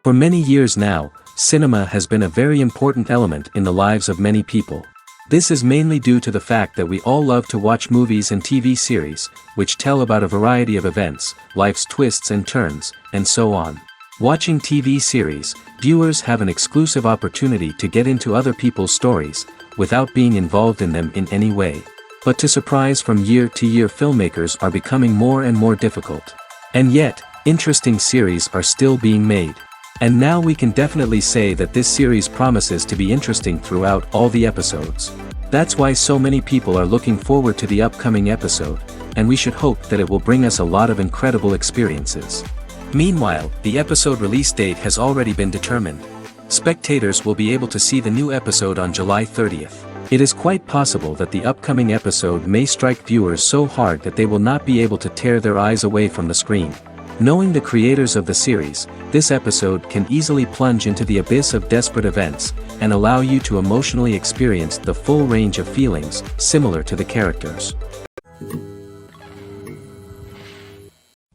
For many years now, cinema has been a very important element in the lives of many people. This is mainly due to the fact that we all love to watch movies and TV series, which tell about a variety of events, life's twists and turns, and so on. Watching TV series, viewers have an exclusive opportunity to get into other people's stories, without being involved in them in any way. But to surprise from year to year, filmmakers are becoming more and more difficult. And yet, interesting series are still being made. And now we can definitely say that this series promises to be interesting throughout all the episodes. That's why so many people are looking forward to the upcoming episode, and we should hope that it will bring us a lot of incredible experiences. Meanwhile, the episode release date has already been determined. Spectators will be able to see the new episode on July 30th. It is quite possible that the upcoming episode may strike viewers so hard that they will not be able to tear their eyes away from the screen. Knowing the creators of the series, this episode can easily plunge into the abyss of desperate events, and allow you to emotionally experience the full range of feelings, similar to the characters.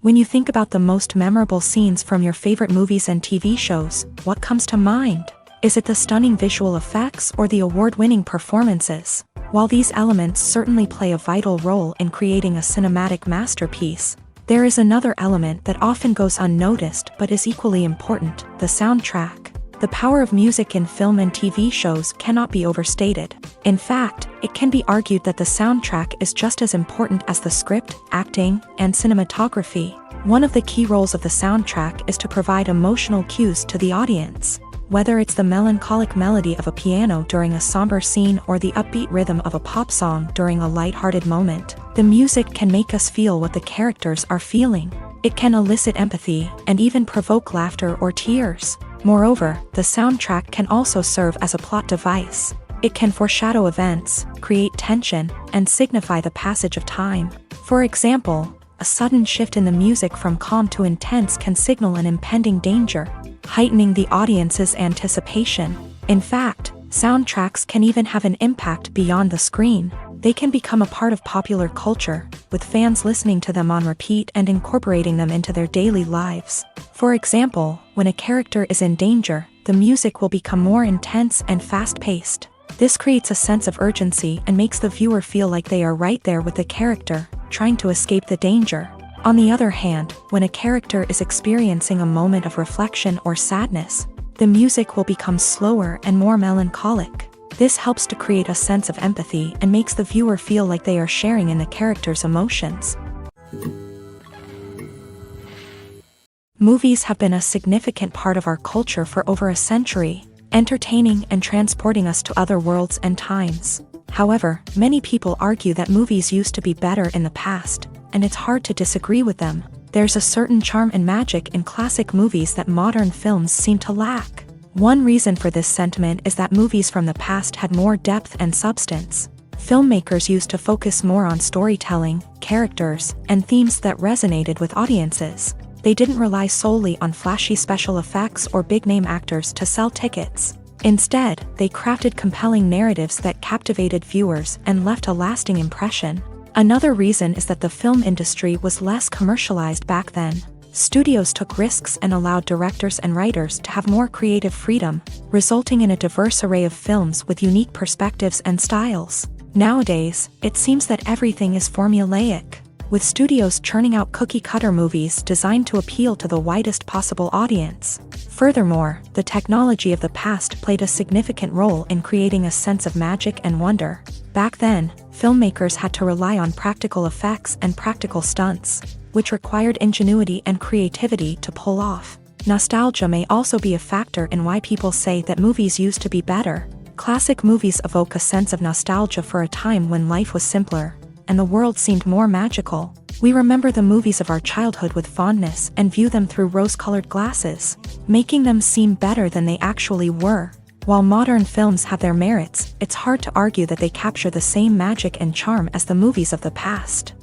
When you think about the most memorable scenes from your favorite movies and TV shows, what comes to mind? Is it the stunning visual effects or the award-winning performances? While these elements certainly play a vital role in creating a cinematic masterpiece, there is another element that often goes unnoticed but is equally important: the soundtrack. The power of music in film and TV shows cannot be overstated. In fact, it can be argued that the soundtrack is just as important as the script, acting, and cinematography. One of the key roles of the soundtrack is to provide emotional cues to the audience. Whether it's the melancholic melody of a piano during a somber scene or the upbeat rhythm of a pop song during a light-hearted moment, the music can make us feel what the characters are feeling. It can elicit empathy and even provoke laughter or tears. Moreover, the soundtrack can also serve as a plot device. It can foreshadow events, create tension, and signify the passage of time. For example, a sudden shift in the music from calm to intense can signal an impending danger, heightening the audience's anticipation. In fact, soundtracks can even have an impact beyond the screen. They can become a part of popular culture, with fans listening to them on repeat and incorporating them into their daily lives. For example, when a character is in danger, the music will become more intense and fast-paced. This creates a sense of urgency and makes the viewer feel like they are right there with the character, trying to escape the danger. On the other hand, when a character is experiencing a moment of reflection or sadness, the music will become slower and more melancholic. This helps to create a sense of empathy and makes the viewer feel like they are sharing in the character's emotions. Movies have been a significant part of our culture for over a century, entertaining and transporting us to other worlds and times. However, many people argue that movies used to be better in the past, and it's hard to disagree with them. There's a certain charm and magic in classic movies that modern films seem to lack. One reason for this sentiment is that movies from the past had more depth and substance. Filmmakers used to focus more on storytelling, characters, and themes that resonated with audiences. They didn't rely solely on flashy special effects or big-name actors to sell tickets. Instead, they crafted compelling narratives that captivated viewers and left a lasting impression. Another reason is that the film industry was less commercialized back then. Studios took risks and allowed directors and writers to have more creative freedom, resulting in a diverse array of films with unique perspectives and styles. Nowadays, it seems that everything is formulaic, with studios churning out cookie-cutter movies designed to appeal to the widest possible audience. Furthermore, the technology of the past played a significant role in creating a sense of magic and wonder. Back then, filmmakers had to rely on practical effects and practical stunts, which required ingenuity and creativity to pull off. Nostalgia may also be a factor in why people say that movies used to be better. Classic movies evoke a sense of nostalgia for a time when life was simpler, and the world seemed more magical. We remember the movies of our childhood with fondness and view them through rose-colored glasses, making them seem better than they actually were. While modern films have their merits, it's hard to argue that they capture the same magic and charm as the movies of the past.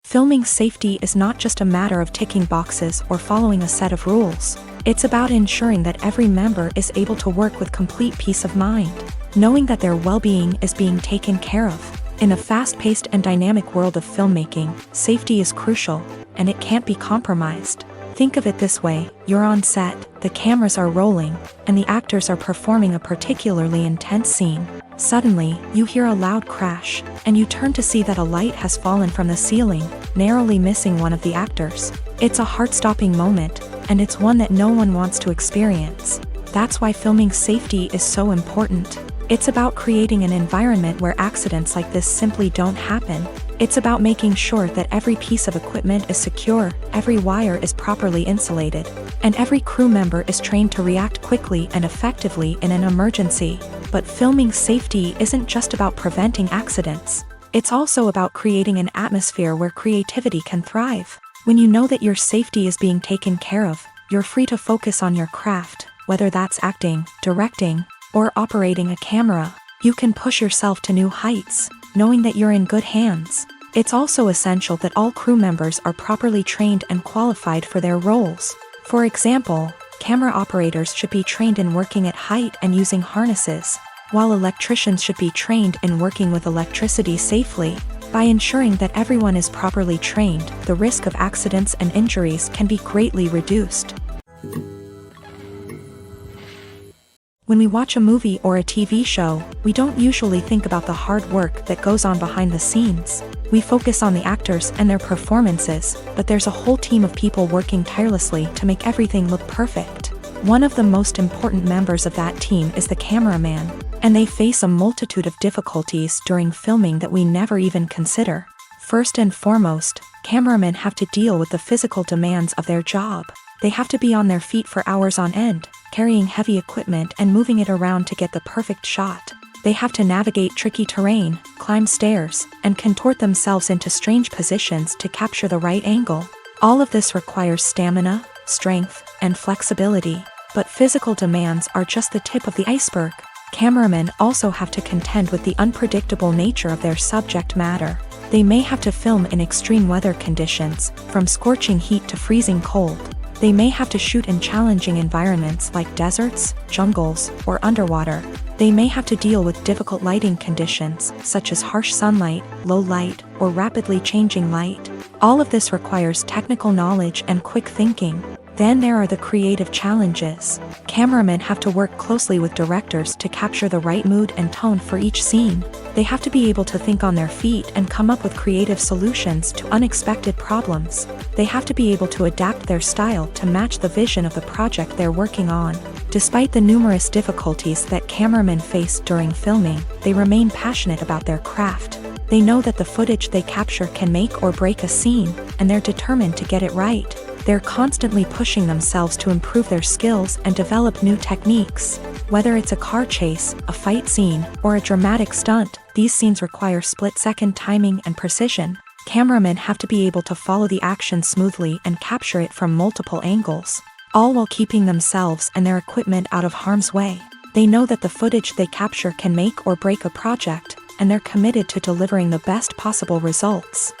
Filming safety is not just a matter of ticking boxes or following a set of rules. It's about ensuring that every member is able to work with complete peace of mind, knowing that their well-being is being taken care of. In a fast-paced and dynamic world of filmmaking, safety is crucial, and it can't be compromised. Think of it this way, you're on set, the cameras are rolling, and the actors are performing a particularly intense scene. Suddenly, you hear a loud crash, and you turn to see that a light has fallen from the ceiling, narrowly missing one of the actors. It's a heart-stopping moment, and it's one that no one wants to experience. That's why filming safety is so important. It's about creating an environment where accidents like this simply don't happen. It's about making sure that every piece of equipment is secure, every wire is properly insulated, and every crew member is trained to react quickly and effectively in an emergency. But filming safety isn't just about preventing accidents. It's also about creating an atmosphere where creativity can thrive. When you know that your safety is being taken care of, you're free to focus on your craft, whether that's acting, directing, or operating a camera. You can push yourself to new heights, knowing that you're in good hands. It's also essential that all crew members are properly trained and qualified for their roles. For example, camera operators should be trained in working at height and using harnesses, while electricians should be trained in working with electricity safely. By ensuring that everyone is properly trained, the risk of accidents and injuries can be greatly reduced. When we watch a movie or a TV show, we don't usually think about the hard work that goes on behind the scenes. We focus on the actors and their performances, but there's a whole team of people working tirelessly to make everything look perfect. One of the most important members of that team is the cameraman, and they face a multitude of difficulties during filming that we never even consider. First and foremost, cameramen have to deal with the physical demands of their job. They have to be on their feet for hours on end, carrying heavy equipment and moving it around to get the perfect shot. They have to navigate tricky terrain, climb stairs, and contort themselves into strange positions to capture the right angle. All of this requires stamina, strength, and flexibility. But physical demands are just the tip of the iceberg. Cameramen also have to contend with the unpredictable nature of their subject matter. They may have to film in extreme weather conditions, from scorching heat to freezing cold. They may have to shoot in challenging environments like deserts, jungles, or underwater. They may have to deal with difficult lighting conditions, such as harsh sunlight, low light, or rapidly changing light. All of this requires technical knowledge and quick thinking. Then there are the creative challenges. Cameramen have to work closely with directors to capture the right mood and tone for each scene. They have to be able to think on their feet and come up with creative solutions to unexpected problems. They have to be able to adapt their style to match the vision of the project they're working on. Despite the numerous difficulties that cameramen face during filming, they remain passionate about their craft. They know that the footage they capture can make or break a scene, and they're determined to get it right. They're constantly pushing themselves to improve their skills and develop new techniques. Whether it's a car chase, a fight scene, or a dramatic stunt, these scenes require split-second timing and precision. Cameramen have to be able to follow the action smoothly and capture it from multiple angles, all while keeping themselves and their equipment out of harm's way. They know that the footage they capture can make or break a project, and they're committed to delivering the best possible results.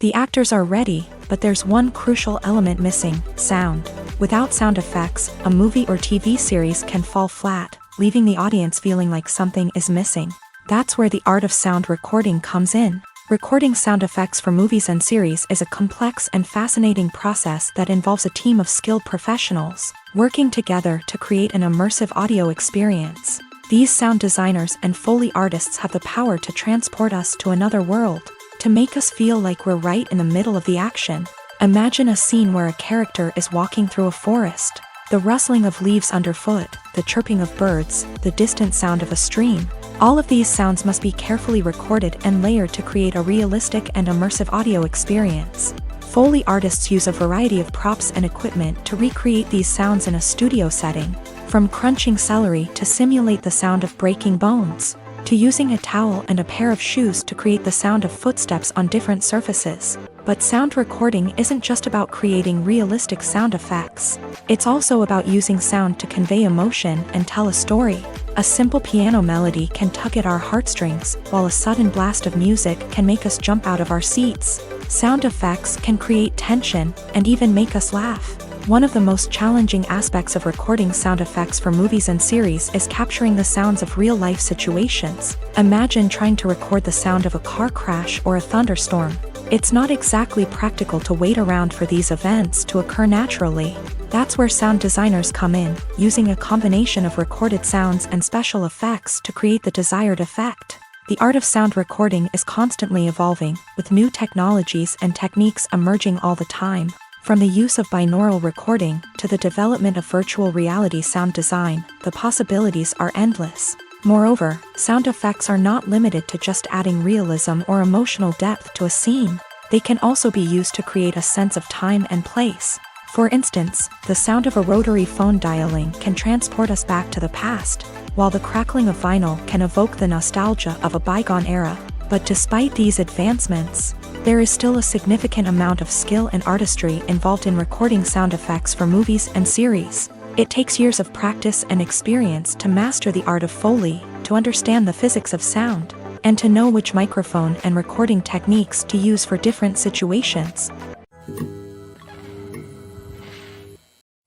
The actors are ready, but there's one crucial element missing: sound. Without sound effects, a movie or TV series can fall flat, leaving the audience feeling like something is missing. That's where the art of sound recording comes in. Recording sound effects for movies and series is a complex and fascinating process that involves a team of skilled professionals working together to create an immersive audio experience. These sound designers and Foley artists have the power to transport us to another world, to make us feel like we're right in the middle of the action. Imagine a scene where a character is walking through a forest. The rustling of leaves underfoot, the chirping of birds, the distant sound of a stream. All of these sounds must be carefully recorded and layered to create a realistic and immersive audio experience. Foley artists use a variety of props and equipment to recreate these sounds in a studio setting, from crunching celery to simulate the sound of breaking bones, to using a towel and a pair of shoes to create the sound of footsteps on different surfaces. But sound recording isn't just about creating realistic sound effects. It's also about using sound to convey emotion and tell a story. A simple piano melody can tug at our heartstrings, while a sudden blast of music can make us jump out of our seats. Sound effects can create tension and even make us laugh. One of the most challenging aspects of recording sound effects for movies and series is capturing the sounds of real-life situations. Imagine trying to record the sound of a car crash or a thunderstorm. It's not exactly practical to wait around for these events to occur naturally. That's where sound designers come in, using a combination of recorded sounds and special effects to create the desired effect. The art of sound recording is constantly evolving, with new technologies and techniques emerging all the time. From the use of binaural recording to the development of virtual reality sound design, the possibilities are endless. Moreover, sound effects are not limited to just adding realism or emotional depth to a scene. They can also be used to create a sense of time and place. For instance, the sound of a rotary phone dialing can transport us back to the past, while the crackling of vinyl can evoke the nostalgia of a bygone era. But despite these advancements, there is still a significant amount of skill and artistry involved in recording sound effects for movies and series. It takes years of practice and experience to master the art of Foley, to understand the physics of sound, and to know which microphone and recording techniques to use for different situations.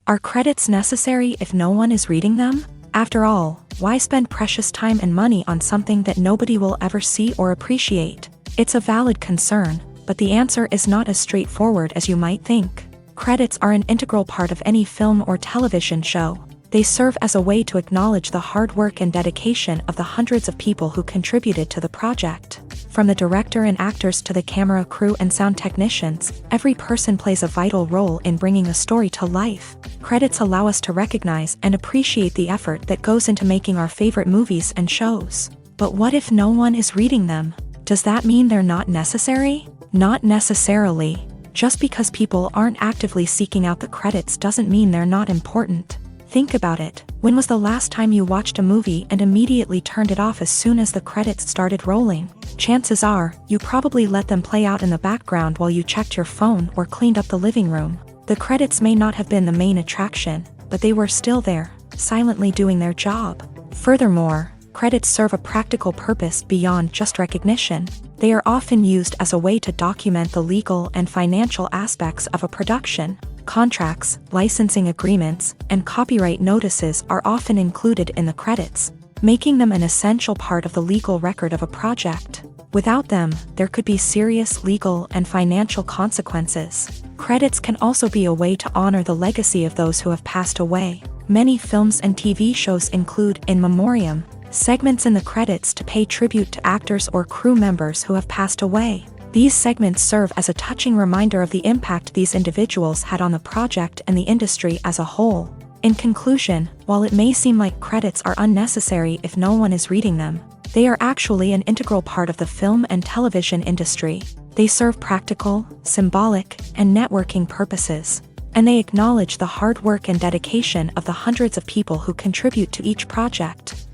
Are credits necessary if no one is reading them? After all, why spend precious time and money on something that nobody will ever see or appreciate? It's a valid concern, but the answer is not as straightforward as you might think. Credits are an integral part of any film or television show. They serve as a way to acknowledge the hard work and dedication of the hundreds of people who contributed to the project. From the director and actors to the camera crew and sound technicians, every person plays a vital role in bringing a story to life. Credits allow us to recognize and appreciate the effort that goes into making our favorite movies and shows. But what if no one is reading them? Does that mean they're not necessary? Not necessarily. Just because people aren't actively seeking out the credits doesn't mean they're not important. Think about it. When was the last time you watched a movie and immediately turned it off as soon as the credits started rolling? Chances are, you probably let them play out in the background while you checked your phone or cleaned up the living room. The credits may not have been the main attraction, but they were still there, silently doing their job. Furthermore, credits serve a practical purpose beyond just recognition. They are often used as a way to document the legal and financial aspects of a production. Contracts, licensing agreements, and copyright notices are often included in the credits, making them an essential part of the legal record of a project. Without them, there could be serious legal and financial consequences. Credits can also be a way to honor the legacy of those who have passed away. Many films and TV shows include in memoriam segments in the credits to pay tribute to actors or crew members who have passed away. These segments serve as a touching reminder of the impact these individuals had on the project and the industry as a whole. In conclusion, while it may seem like credits are unnecessary if no one is reading them, they are actually an integral part of the film and television industry. They serve practical, symbolic, and networking purposes, and they acknowledge the hard work and dedication of the hundreds of people who contribute to each project.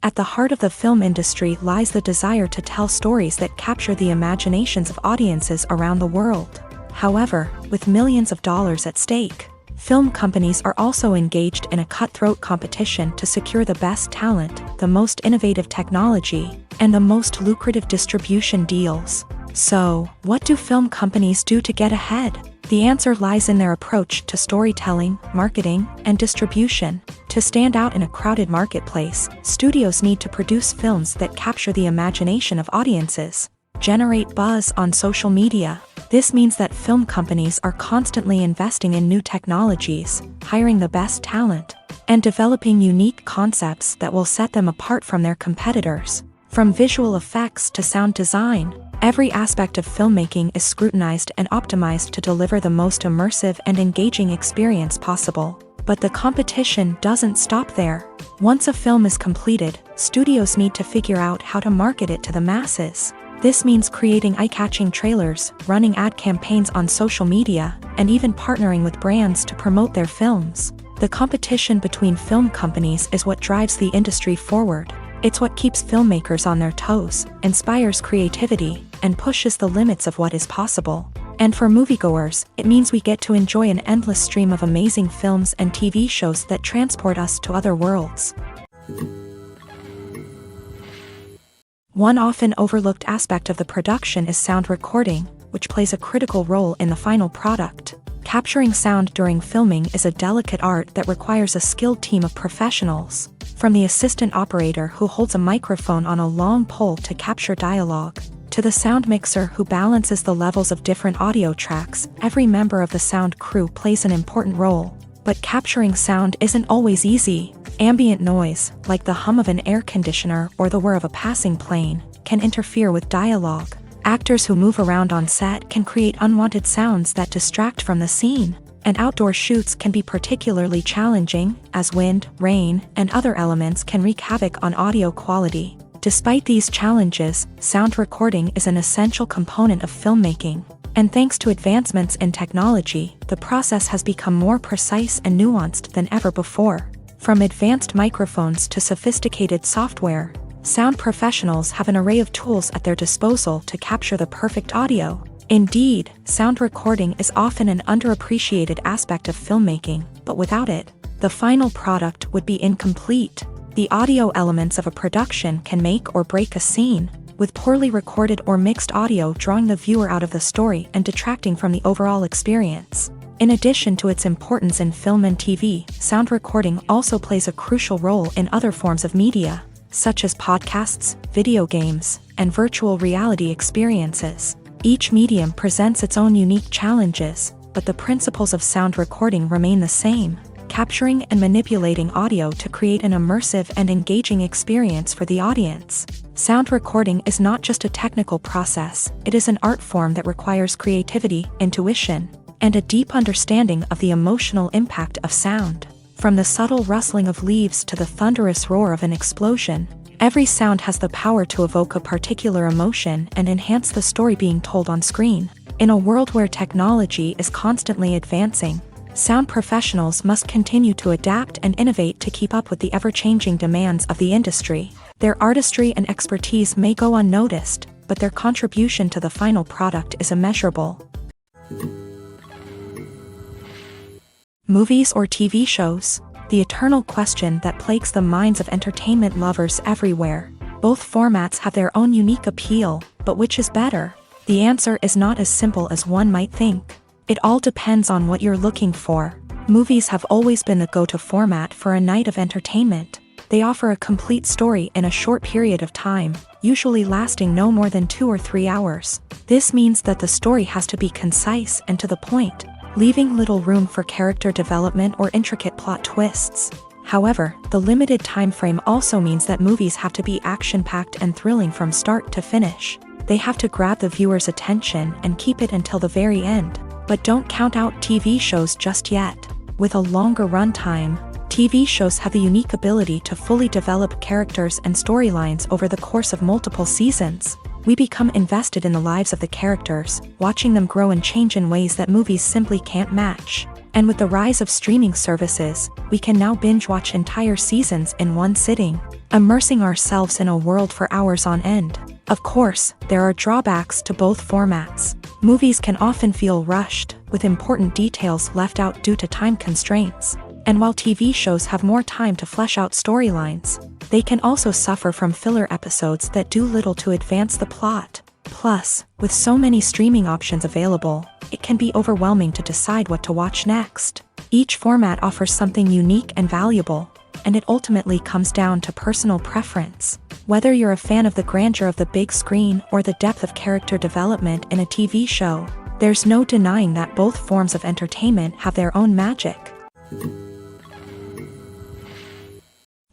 At the heart of the film industry lies the desire to tell stories that capture the imaginations of audiences around the world. However, with millions of dollars at stake, film companies are also engaged in a cutthroat competition to secure the best talent, the most innovative technology, and the most lucrative distribution deals. So, what do film companies do to get ahead? The answer lies in their approach to storytelling, marketing, and distribution. To stand out in a crowded marketplace, studios need to produce films that capture the imagination of audiences, generate buzz on social media. This means that film companies are constantly investing in new technologies, hiring the best talent, and developing unique concepts that will set them apart from their competitors. From visual effects to sound design, every aspect of filmmaking is scrutinized and optimized to deliver the most immersive and engaging experience possible. But the competition doesn't stop there. Once a film is completed, studios need to figure out how to market it to the masses. This means creating eye-catching trailers, running ad campaigns on social media, and even partnering with brands to promote their films. The competition between film companies is what drives the industry forward. It's what keeps filmmakers on their toes, inspires creativity, and pushes the limits of what is possible. And for moviegoers, it means we get to enjoy an endless stream of amazing films and TV shows that transport us to other worlds. One often overlooked aspect of the production is sound recording, which plays a critical role in the final product. Capturing sound during filming is a delicate art that requires a skilled team of professionals. From the assistant operator who holds a microphone on a long pole to capture dialogue, to the sound mixer who balances the levels of different audio tracks, every member of the sound crew plays an important role. But capturing sound isn't always easy. Ambient noise, like the hum of an air conditioner or the whir of a passing plane, can interfere with dialogue. Actors who move around on set can create unwanted sounds that distract from the scene. And outdoor shoots can be particularly challenging, as wind, rain, and other elements can wreak havoc on audio quality. Despite these challenges, sound recording is an essential component of filmmaking. And thanks to advancements in technology, the process has become more precise and nuanced than ever before. From advanced microphones to sophisticated software, sound professionals have an array of tools at their disposal to capture the perfect audio. Indeed, sound recording is often an underappreciated aspect of filmmaking, but without it, the final product would be incomplete. The audio elements of a production can make or break a scene, with poorly recorded or mixed audio drawing the viewer out of the story and detracting from the overall experience. In addition to its importance in film and TV, sound recording also plays a crucial role in other forms of media, such as podcasts, video games, and virtual reality experiences. Each medium presents its own unique challenges, but the principles of sound recording remain the same, capturing and manipulating audio to create an immersive and engaging experience for the audience. Sound recording is not just a technical process, it is an art form that requires creativity, intuition, and a deep understanding of the emotional impact of sound. From the subtle rustling of leaves to the thunderous roar of an explosion, every sound has the power to evoke a particular emotion and enhance the story being told on screen. In a world where technology is constantly advancing, sound professionals must continue to adapt and innovate to keep up with the ever-changing demands of the industry. Their artistry and expertise may go unnoticed, but their contribution to the final product is immeasurable. Movies or TV shows? The eternal question that plagues the minds of entertainment lovers everywhere. Both formats have their own unique appeal, but which is better? The answer is not as simple as one might think. It all depends on what you're looking for. Movies have always been the go-to format for a night of entertainment. They offer a complete story in a short period of time, usually lasting no more than 2 or 3 hours. This means that the story has to be concise and to the point, leaving little room for character development or intricate plot twists. However, the limited time frame also means that movies have to be action-packed and thrilling from start to finish. They have to grab the viewer's attention and keep it until the very end. But don't count out TV shows just yet. With a longer runtime, TV shows have the unique ability to fully develop characters and storylines over the course of multiple seasons. We become invested in the lives of the characters, watching them grow and change in ways that movies simply can't match. And with the rise of streaming services, we can now binge-watch entire seasons in one sitting, immersing ourselves in a world for hours on end. Of course, there are drawbacks to both formats. Movies can often feel rushed, with important details left out due to time constraints. And while TV shows have more time to flesh out storylines, they can also suffer from filler episodes that do little to advance the plot. Plus, with so many streaming options available, it can be overwhelming to decide what to watch next. Each format offers something unique and valuable, and it ultimately comes down to personal preference. Whether you're a fan of the grandeur of the big screen or the depth of character development in a TV show, there's no denying that both forms of entertainment have their own magic.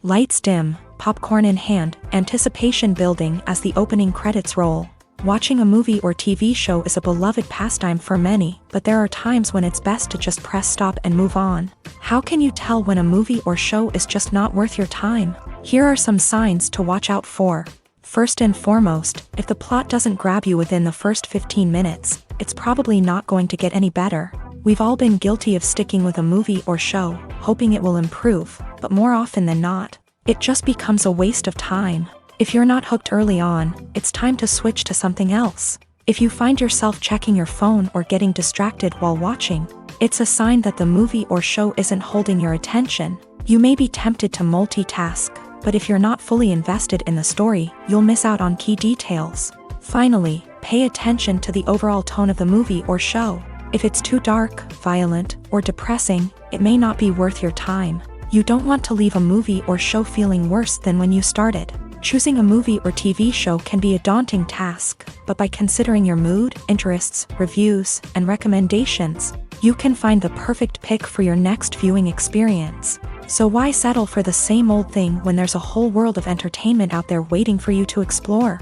Lights dim, popcorn in hand, anticipation building as the opening credits roll. Watching a movie or TV show is a beloved pastime for many, but there are times when it's best to just press stop and move on. How can you tell when a movie or show is just not worth your time? Here are some signs to watch out for. First and foremost, if the plot doesn't grab you within the first 15 minutes, it's probably not going to get any better. We've all been guilty of sticking with a movie or show, hoping it will improve, but more often than not, it just becomes a waste of time. If you're not hooked early on, it's time to switch to something else. If you find yourself checking your phone or getting distracted while watching, it's a sign that the movie or show isn't holding your attention. You may be tempted to multitask, but if you're not fully invested in the story, you'll miss out on key details. Finally, pay attention to the overall tone of the movie or show. If it's too dark, violent, or depressing, it may not be worth your time. You don't want to leave a movie or show feeling worse than when you started. Choosing a movie or TV show can be a daunting task, but by considering your mood, interests, reviews, and recommendations, you can find the perfect pick for your next viewing experience. So why settle for the same old thing when there's a whole world of entertainment out there waiting for you to explore?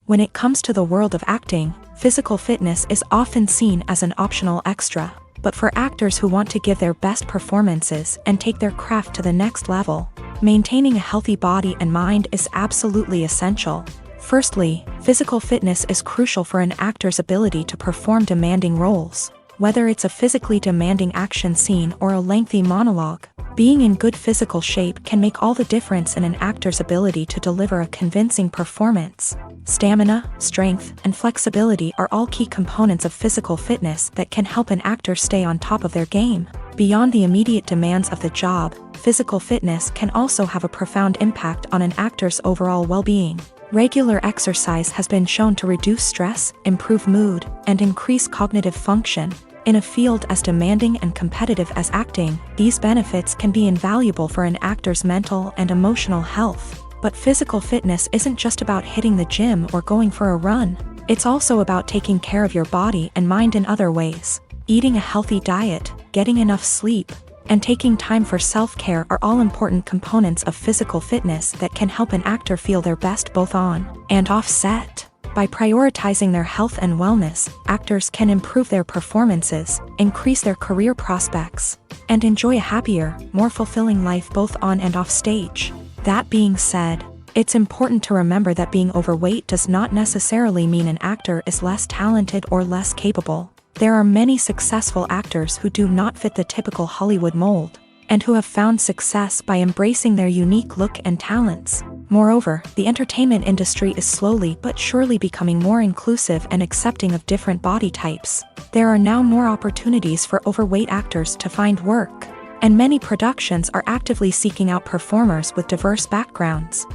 When it comes to the world of acting, physical fitness is often seen as an optional extra. But for actors who want to give their best performances and take their craft to the next level, maintaining a healthy body and mind is absolutely essential. Firstly, physical fitness is crucial for an actor's ability to perform demanding roles. Whether it's a physically demanding action scene or a lengthy monologue, being in good physical shape can make all the difference in an actor's ability to deliver a convincing performance. Stamina, strength, and flexibility are all key components of physical fitness that can help an actor stay on top of their game. Beyond the immediate demands of the job, physical fitness can also have a profound impact on an actor's overall well-being. Regular exercise has been shown to reduce stress, improve mood, and increase cognitive function. In a field as demanding and competitive as acting, these benefits can be invaluable for an actor's mental and emotional health. But physical fitness isn't just about hitting the gym or going for a run. It's also about taking care of your body and mind in other ways. Eating a healthy diet, getting enough sleep, and taking time for self-care are all important components of physical fitness that can help an actor feel their best both on and off set. By prioritizing their health and wellness, actors can improve their performances, increase their career prospects, and enjoy a happier, more fulfilling life both on and off stage. That being said, it's important to remember that being overweight does not necessarily mean an actor is less talented or less capable. There are many successful actors who do not fit the typical Hollywood mold, and who have found success by embracing their unique look and talents. Moreover, the entertainment industry is slowly but surely becoming more inclusive and accepting of different body types. There are now more opportunities for overweight actors to find work, and many productions are actively seeking out performers with diverse backgrounds.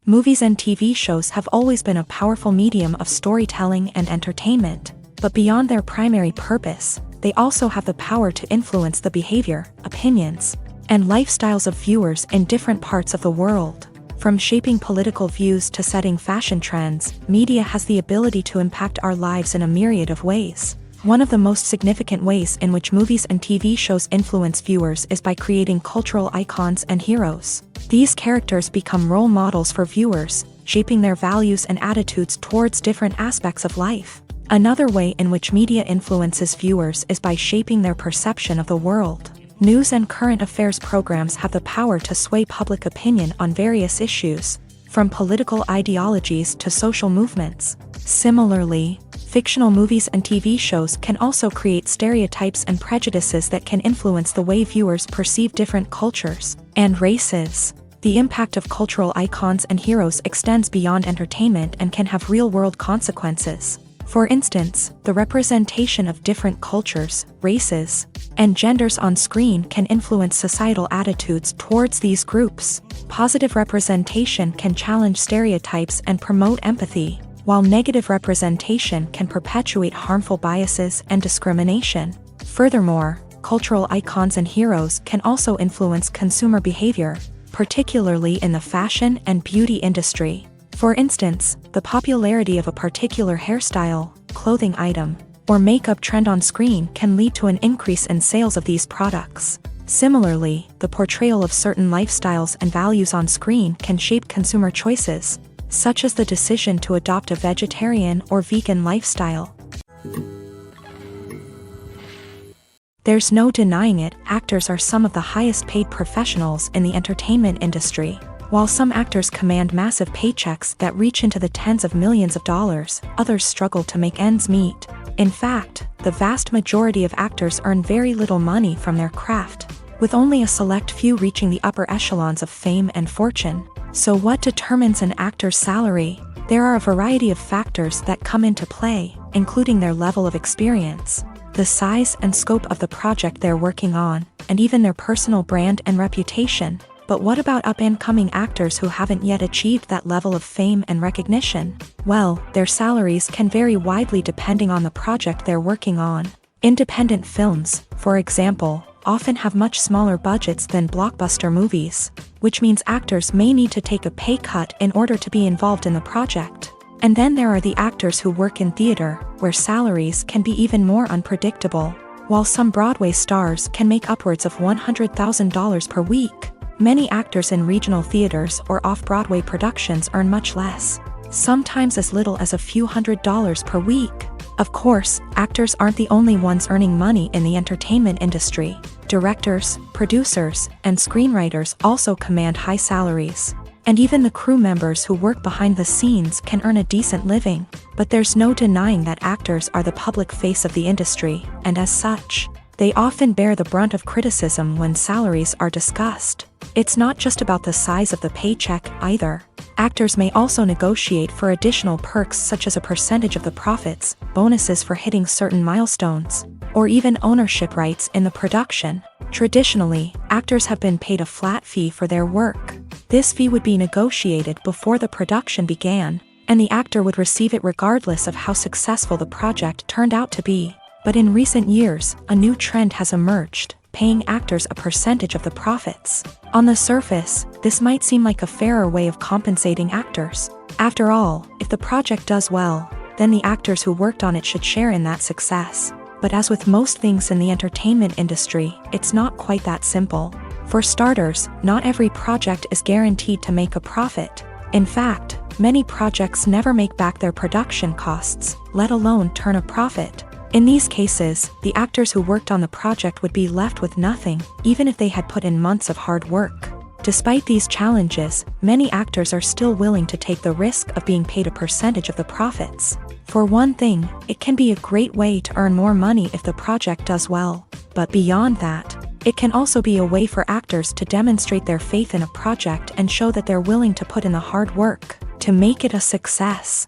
Movies and TV shows have always been a powerful medium of storytelling and entertainment, but beyond their primary purpose, they also have the power to influence the behavior, opinions, and lifestyles of viewers in different parts of the world. From shaping political views to setting fashion trends, media has the ability to impact our lives in a myriad of ways. One of the most significant ways in which movies and TV shows influence viewers is by creating cultural icons and heroes. These characters become role models for viewers, shaping their values and attitudes towards different aspects of life. Another way in which media influences viewers is by shaping their perception of the world. News and current affairs programs have the power to sway public opinion on various issues, from political ideologies to social movements. Similarly, fictional movies and TV shows can also create stereotypes and prejudices that can influence the way viewers perceive different cultures and races. The impact of cultural icons and heroes extends beyond entertainment and can have real-world consequences. For instance, the representation of different cultures, races, and genders on screen can influence societal attitudes towards these groups. Positive representation can challenge stereotypes and promote empathy, while negative representation can perpetuate harmful biases and discrimination. Furthermore, cultural icons and heroes can also influence consumer behavior, particularly in the fashion and beauty industry. For instance, the popularity of a particular hairstyle, clothing item, or makeup trend on screen can lead to an increase in sales of these products. Similarly, the portrayal of certain lifestyles and values on screen can shape consumer choices, such as the decision to adopt a vegetarian or vegan lifestyle. There's no denying it, actors are some of the highest paid professionals in the entertainment industry. While some actors command massive paychecks that reach into the tens of millions of dollars, others struggle to make ends meet. In fact, the vast majority of actors earn very little money from their craft, with only a select few reaching the upper echelons of fame and fortune. So what determines an actor's salary? There are a variety of factors that come into play, including their level of experience, the size and scope of the project they're working on, and even their personal brand and reputation. But what about up-and-coming actors who haven't yet achieved that level of fame and recognition? Well, their salaries can vary widely depending on the project they're working on. Independent films, for example, often have much smaller budgets than blockbuster movies, which means actors may need to take a pay cut in order to be involved in the project. And then there are the actors who work in theater, where salaries can be even more unpredictable. While some Broadway stars can make upwards of $100,000 per week, many actors in regional theaters or off-Broadway productions earn much less, sometimes as little as a few $100s per week. Of course, actors aren't the only ones earning money in the entertainment industry. Directors, producers, and screenwriters also command high salaries. And even the crew members who work behind the scenes can earn a decent living. But there's no denying that actors are the public face of the industry, and as such, they often bear the brunt of criticism when salaries are discussed. It's not just about the size of the paycheck, either. Actors may also negotiate for additional perks such as a percentage of the profits, bonuses for hitting certain milestones, or even ownership rights in the production. Traditionally, actors have been paid a flat fee for their work. This fee would be negotiated before the production began, and the actor would receive it regardless of how successful the project turned out to be. But in recent years, a new trend has emerged, paying actors a percentage of the profits. On the surface, this might seem like a fairer way of compensating actors. After all, if the project does well, then the actors who worked on it should share in that success. But as with most things in the entertainment industry, it's not quite that simple. For starters, not every project is guaranteed to make a profit. In fact, many projects never make back their production costs, let alone turn a profit. In these cases, the actors who worked on the project would be left with nothing, even if they had put in months of hard work. Despite these challenges, many actors are still willing to take the risk of being paid a percentage of the profits. For one thing, it can be a great way to earn more money if the project does well. But beyond that, it can also be a way for actors to demonstrate their faith in a project and show that they're willing to put in the hard work to make it a success.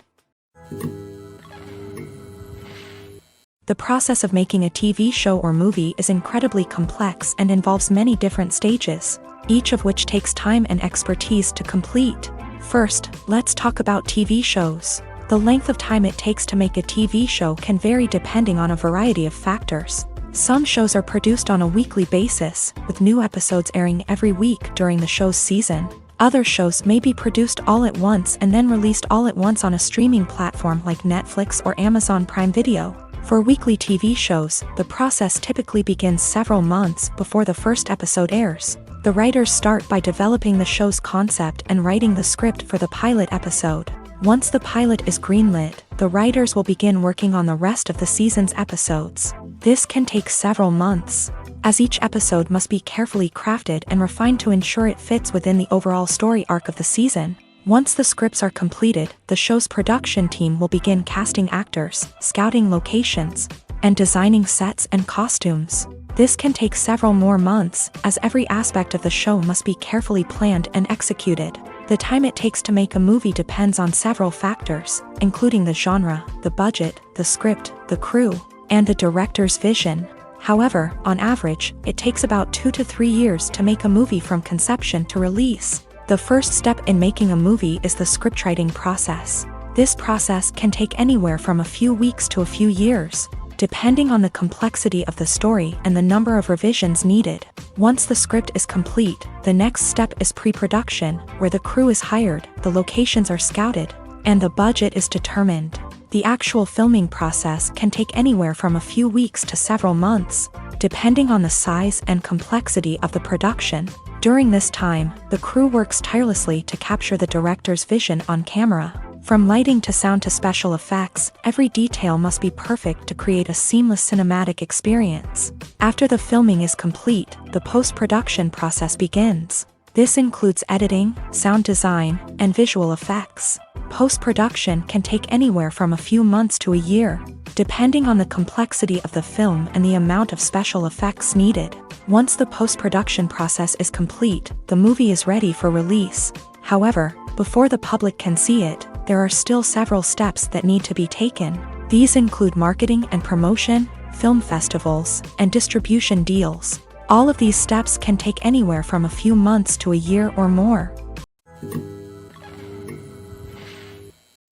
The process of making a TV show or movie is incredibly complex and involves many different stages, each of which takes time and expertise to complete. First, let's talk about TV shows. The length of time it takes to make a TV show can vary depending on a variety of factors. Some shows are produced on a weekly basis, with new episodes airing every week during the show's season. Other shows may be produced all at once and then released all at once on a streaming platform like Netflix or Amazon Prime Video. For weekly TV shows, the process typically begins several months before the first episode airs. The writers start by developing the show's concept and writing the script for the pilot episode. Once the pilot is greenlit, the writers will begin working on the rest of the season's episodes. This can take several months, as each episode must be carefully crafted and refined to ensure it fits within the overall story arc of the season. Once the scripts are completed, the show's production team will begin casting actors, scouting locations, and designing sets and costumes. This can take several more months, as every aspect of the show must be carefully planned and executed. The time it takes to make a movie depends on several factors, including the genre, the budget, the script, the crew, and the director's vision. However, on average, it takes about 2 to 3 years to make a movie from conception to release. The first step in making a movie is the scriptwriting process. This process can take anywhere from a few weeks to a few years, depending on the complexity of the story and the number of revisions needed. Once the script is complete, the next step is pre-production, where the crew is hired, the locations are scouted, and the budget is determined. The actual filming process can take anywhere from a few weeks to several months, depending on the size and complexity of the production. During this time, the crew works tirelessly to capture the director's vision on camera. From lighting to sound to special effects, every detail must be perfect to create a seamless cinematic experience. After the filming is complete, the post-production process begins. This includes editing, sound design, and visual effects. Post-production can take anywhere from a few months to a year, depending on the complexity of the film and the amount of special effects needed. Once the post-production process is complete, the movie is ready for release. However, before the public can see it, there are still several steps that need to be taken. These include marketing and promotion, film festivals, and distribution deals. All of these steps can take anywhere from a few months to a year or more.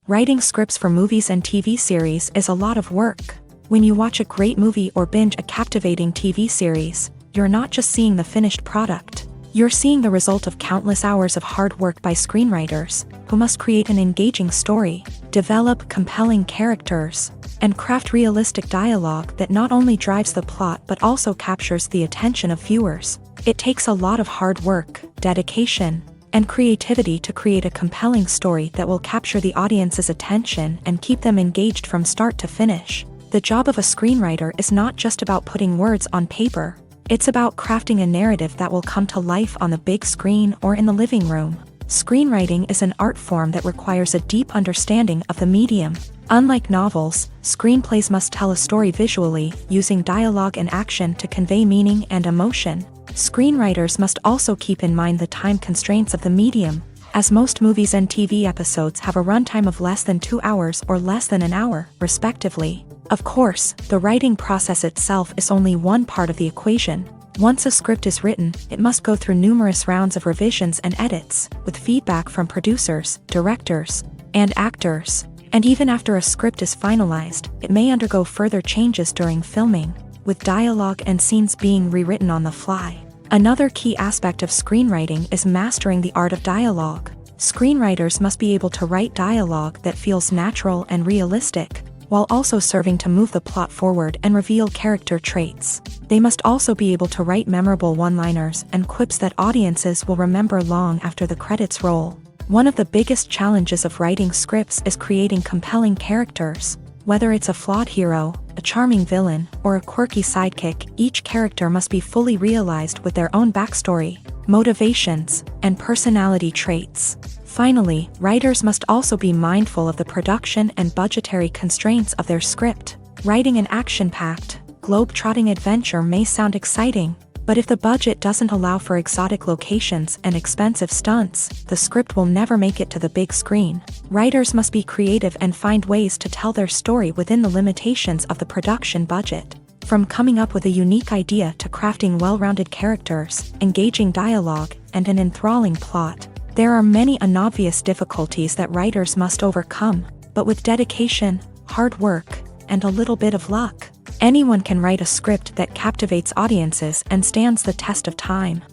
Writing scripts for movies and TV series is a lot of work. When you watch a great movie or binge a captivating TV series, you're not just seeing the finished product. You're seeing the result of countless hours of hard work by screenwriters, who must create an engaging story, develop compelling characters, and craft realistic dialogue that not only drives the plot but also captures the attention of viewers. It takes a lot of hard work, dedication, and creativity to create a compelling story that will capture the audience's attention and keep them engaged from start to finish. The job of a screenwriter is not just about putting words on paper. It's about crafting a narrative that will come to life on the big screen or in the living room. Screenwriting is an art form that requires a deep understanding of the medium. Unlike novels, screenplays must tell a story visually, using dialogue and action to convey meaning and emotion. Screenwriters must also keep in mind the time constraints of the medium, as most movies and TV episodes have a runtime of less than 2 hours or less than an hour, respectively. Of course, the writing process itself is only one part of the equation. Once a script is written, it must go through numerous rounds of revisions and edits, with feedback from producers, directors, and actors. And even after a script is finalized, it may undergo further changes during filming, with dialogue and scenes being rewritten on the fly. Another key aspect of screenwriting is mastering the art of dialogue. Screenwriters must be able to write dialogue that feels natural and realistic, while also serving to move the plot forward and reveal character traits. They must also be able to write memorable one-liners and quips that audiences will remember long after the credits roll. One of the biggest challenges of writing scripts is creating compelling characters. Whether it's a flawed hero, a charming villain, or a quirky sidekick, each character must be fully realized with their own backstory, motivations, and personality traits. Finally, writers must also be mindful of the production and budgetary constraints of their script. Writing an action-packed, globe-trotting adventure may sound exciting, but if the budget doesn't allow for exotic locations and expensive stunts, the script will never make it to the big screen. Writers must be creative and find ways to tell their story within the limitations of the production budget. From coming up with a unique idea to crafting well-rounded characters, engaging dialogue, and an enthralling plot, there are many unobvious difficulties that writers must overcome, but with dedication, hard work, and a little bit of luck, anyone can write a script that captivates audiences and stands the test of time.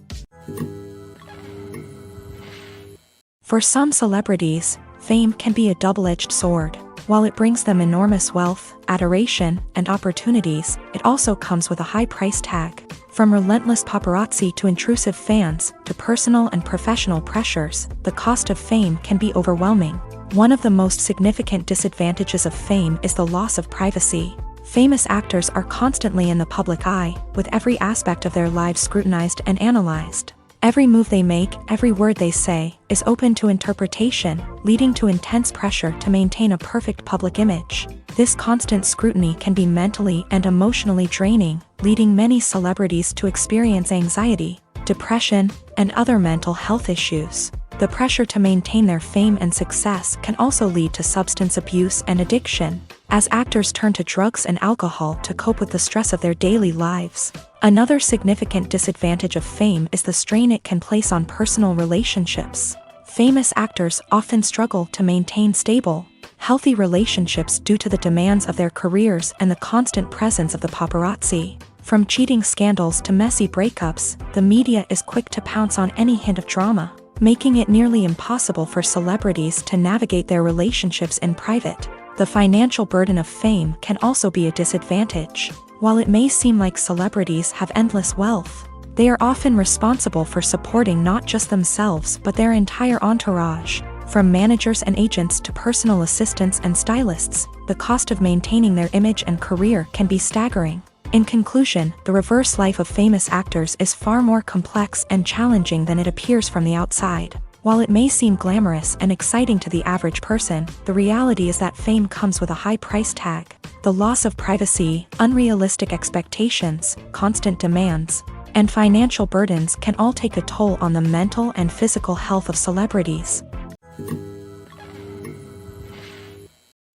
For some celebrities, fame can be a double-edged sword. While it brings them enormous wealth, adoration, and opportunities, it also comes with a high price tag. From relentless paparazzi to intrusive fans, to personal and professional pressures, the cost of fame can be overwhelming. One of the most significant disadvantages of fame is the loss of privacy. Famous actors are constantly in the public eye, with every aspect of their lives scrutinized and analyzed. Every move they make, every word they say, is open to interpretation, leading to intense pressure to maintain a perfect public image. This constant scrutiny can be mentally and emotionally draining, leading many celebrities to experience anxiety, depression, and other mental health issues. The pressure to maintain their fame and success can also lead to substance abuse and addiction, as actors turn to drugs and alcohol to cope with the stress of their daily lives. Another significant disadvantage of fame is the strain it can place on personal relationships. Famous actors often struggle to maintain stable, healthy relationships due to the demands of their careers and the constant presence of the paparazzi. From cheating scandals to messy breakups, the media is quick to pounce on any hint of drama, making it nearly impossible for celebrities to navigate their relationships in private. The financial burden of fame can also be a disadvantage. While it may seem like celebrities have endless wealth, they are often responsible for supporting not just themselves but their entire entourage. From managers and agents to personal assistants and stylists, the cost of maintaining their image and career can be staggering. In conclusion, the reverse life of famous actors is far more complex and challenging than it appears from the outside. While it may seem glamorous and exciting to the average person, the reality is that fame comes with a high price tag. The loss of privacy, unrealistic expectations, constant demands, and financial burdens can all take a toll on the mental and physical health of celebrities.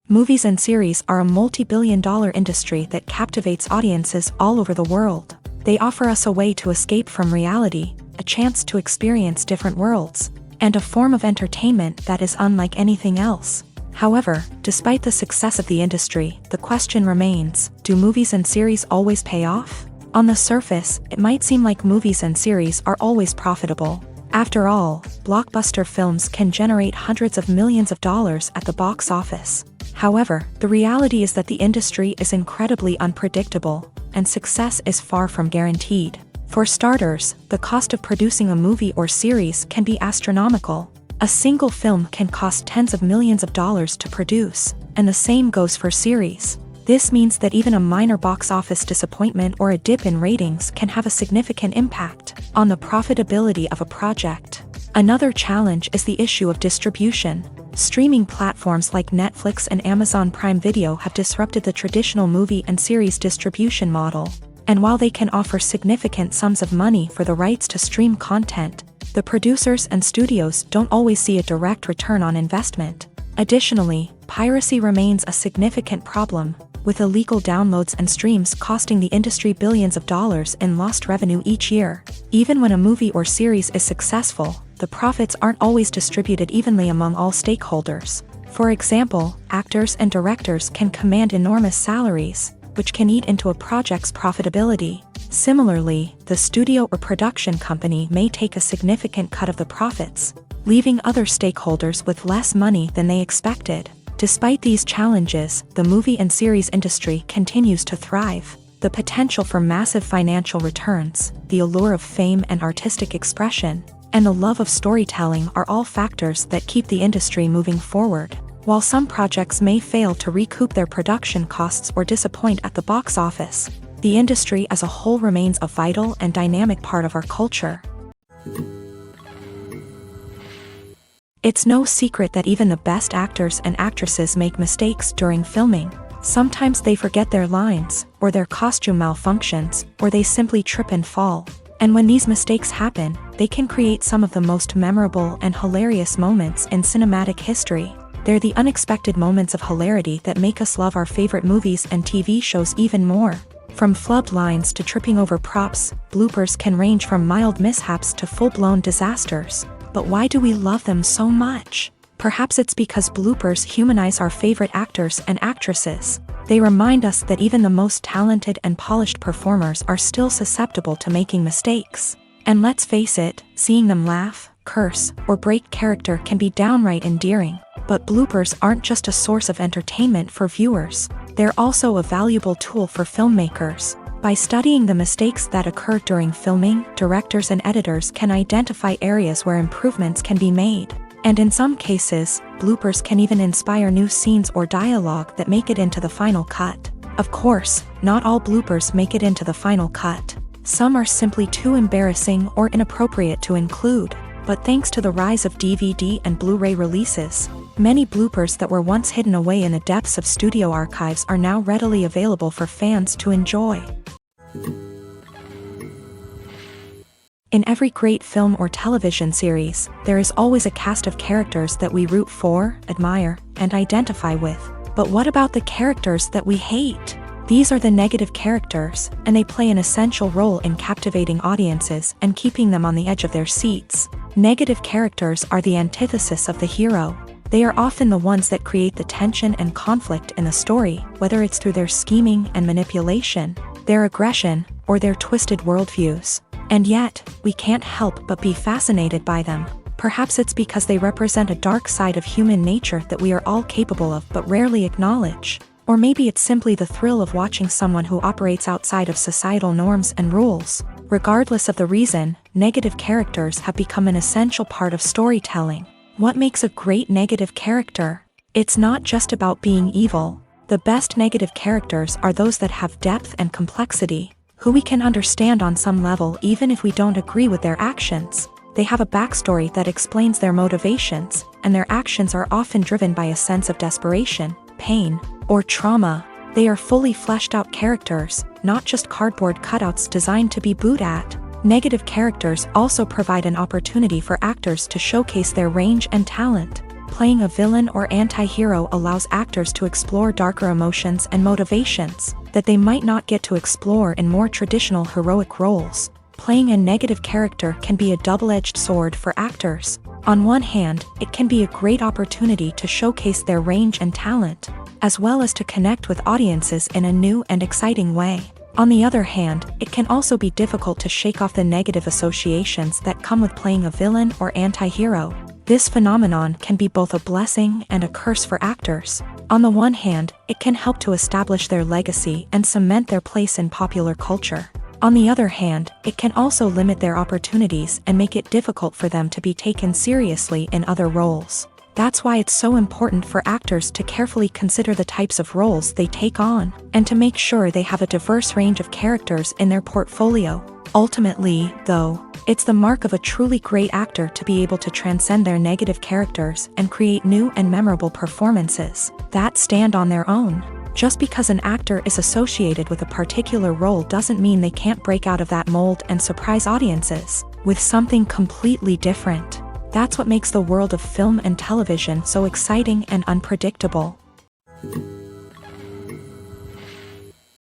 Movies and series are a multi-billion-dollar industry that captivates audiences all over the world. They offer us a way to escape from reality, a chance to experience different worlds, and a form of entertainment that is unlike anything else. However, despite the success of the industry, the question remains, do movies and series always pay off? On the surface, it might seem like movies and series are always profitable. After all, blockbuster films can generate hundreds of millions of dollars at the box office. However, the reality is that the industry is incredibly unpredictable, and success is far from guaranteed. For starters, the cost of producing a movie or series can be astronomical. A single film can cost tens of millions of dollars to produce, and the same goes for series. This means that even a minor box office disappointment or a dip in ratings can have a significant impact on the profitability of a project. Another challenge is the issue of distribution. Streaming platforms like Netflix and Amazon Prime Video have disrupted the traditional movie and series distribution model. And while they can offer significant sums of money for the rights to stream content, the producers and studios don't always see a direct return on investment. Additionally, piracy remains a significant problem, with illegal downloads and streams costing the industry billions of dollars in lost revenue each year. Even when a movie or series is successful, the profits aren't always distributed evenly among all stakeholders. For example, actors and directors can command enormous salaries, which can eat into a project's profitability. Similarly, the studio or production company may take a significant cut of the profits, leaving other stakeholders with less money than they expected. Despite these challenges, the movie and series industry continues to thrive. The potential for massive financial returns, the allure of fame and artistic expression, and the love of storytelling are all factors that keep the industry moving forward. While some projects may fail to recoup their production costs or disappoint at the box office, the industry as a whole remains a vital and dynamic part of our culture. It's no secret that even the best actors and actresses make mistakes during filming. Sometimes they forget their lines, or their costume malfunctions, or they simply trip and fall. And when these mistakes happen, they can create some of the most memorable and hilarious moments in cinematic history. They're the unexpected moments of hilarity that make us love our favorite movies and TV shows even more. From flubbed lines to tripping over props, bloopers can range from mild mishaps to full-blown disasters. But why do we love them so much? Perhaps it's because bloopers humanize our favorite actors and actresses. They remind us that even the most talented and polished performers are still susceptible to making mistakes. And let's face it, seeing them laugh, curse, or break character can be downright endearing. But bloopers aren't just a source of entertainment for viewers. They're also a valuable tool for filmmakers. By studying the mistakes that occur during filming, directors and editors can identify areas where improvements can be made. And in some cases, bloopers can even inspire new scenes or dialogue that make it into the final cut. Of course, not all bloopers make it into the final cut. Some are simply too embarrassing or inappropriate to include. But thanks to the rise of DVD and Blu-ray releases, many bloopers that were once hidden away in the depths of studio archives are now readily available for fans to enjoy. In every great film or television series, there is always a cast of characters that we root for, admire, and identify with. But what about the characters that we hate? These are the negative characters, and they play an essential role in captivating audiences and keeping them on the edge of their seats. Negative characters are the antithesis of the hero. They are often the ones that create the tension and conflict in the story, whether it's through their scheming and manipulation, their aggression, or their twisted worldviews. And yet, we can't help but be fascinated by them. Perhaps it's because they represent a dark side of human nature that we are all capable of but rarely acknowledge. Or maybe it's simply the thrill of watching someone who operates outside of societal norms and rules. Regardless of the reason, negative characters have become an essential part of storytelling. What makes a great negative character? It's not just about being evil. The best negative characters are those that have depth and complexity, who we can understand on some level even if we don't agree with their actions. They have a backstory that explains their motivations, and their actions are often driven by a sense of desperation, pain, or trauma. They are fully fleshed out characters, not just cardboard cutouts designed to be booed at. Negative characters also provide an opportunity for actors to showcase their range and talent. Playing a villain or anti-hero allows actors to explore darker emotions and motivations that they might not get to explore in more traditional heroic roles. Playing a negative character can be a double-edged sword for actors. On one hand, it can be a great opportunity to showcase their range and talent, as well as to connect with audiences in a new and exciting way. On the other hand, it can also be difficult to shake off the negative associations that come with playing a villain or anti-hero. This phenomenon can be both a blessing and a curse for actors. On the one hand, it can help to establish their legacy and cement their place in popular culture. On the other hand, it can also limit their opportunities and make it difficult for them to be taken seriously in other roles. That's why it's so important for actors to carefully consider the types of roles they take on, and to make sure they have a diverse range of characters in their portfolio. Ultimately, though, it's the mark of a truly great actor to be able to transcend their negative characters and create new and memorable performances that stand on their own. Just because an actor is associated with a particular role doesn't mean they can't break out of that mold and surprise audiences with something completely different. That's what makes the world of film and television so exciting and unpredictable.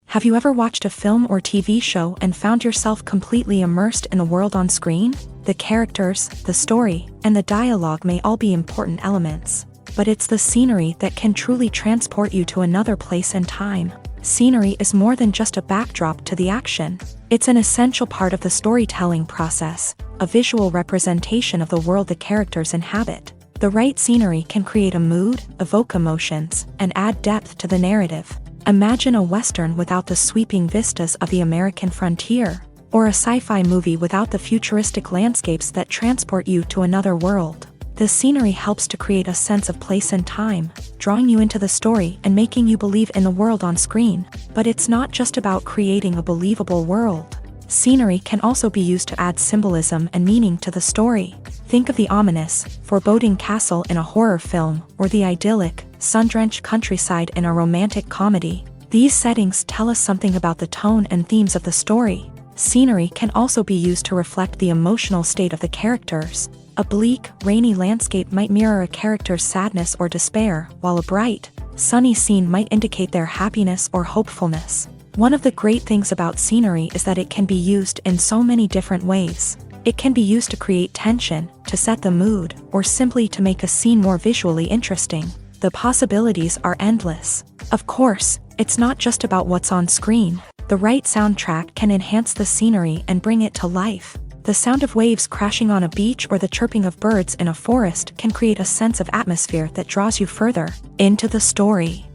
Have you ever watched a film or TV show and found yourself completely immersed in the world on screen? The characters, the story, and the dialogue may all be important elements, but it's the scenery that can truly transport you to another place and time. Scenery is more than just a backdrop to the action. It's an essential part of the storytelling process, a visual representation of the world the characters inhabit. The right scenery can create a mood, evoke emotions, and add depth to the narrative. Imagine a Western without the sweeping vistas of the American frontier, or a sci-fi movie without the futuristic landscapes that transport you to another world. The scenery helps to create a sense of place and time, drawing you into the story and making you believe in the world on screen. But it's not just about creating a believable world. Scenery can also be used to add symbolism and meaning to the story. Think of the ominous, foreboding castle in a horror film, or the idyllic, sun-drenched countryside in a romantic comedy. These settings tell us something about the tone and themes of the story. Scenery can also be used to reflect the emotional state of the characters. A bleak, rainy landscape might mirror a character's sadness or despair, while a bright, sunny scene might indicate their happiness or hopefulness. One of the great things about scenery is that it can be used in so many different ways. It can be used to create tension, to set the mood, or simply to make a scene more visually interesting. The possibilities are endless. Of course, it's not just about what's on screen. The right soundtrack can enhance the scenery and bring it to life. The sound of waves crashing on a beach or the chirping of birds in a forest can create a sense of atmosphere that draws you further into the story.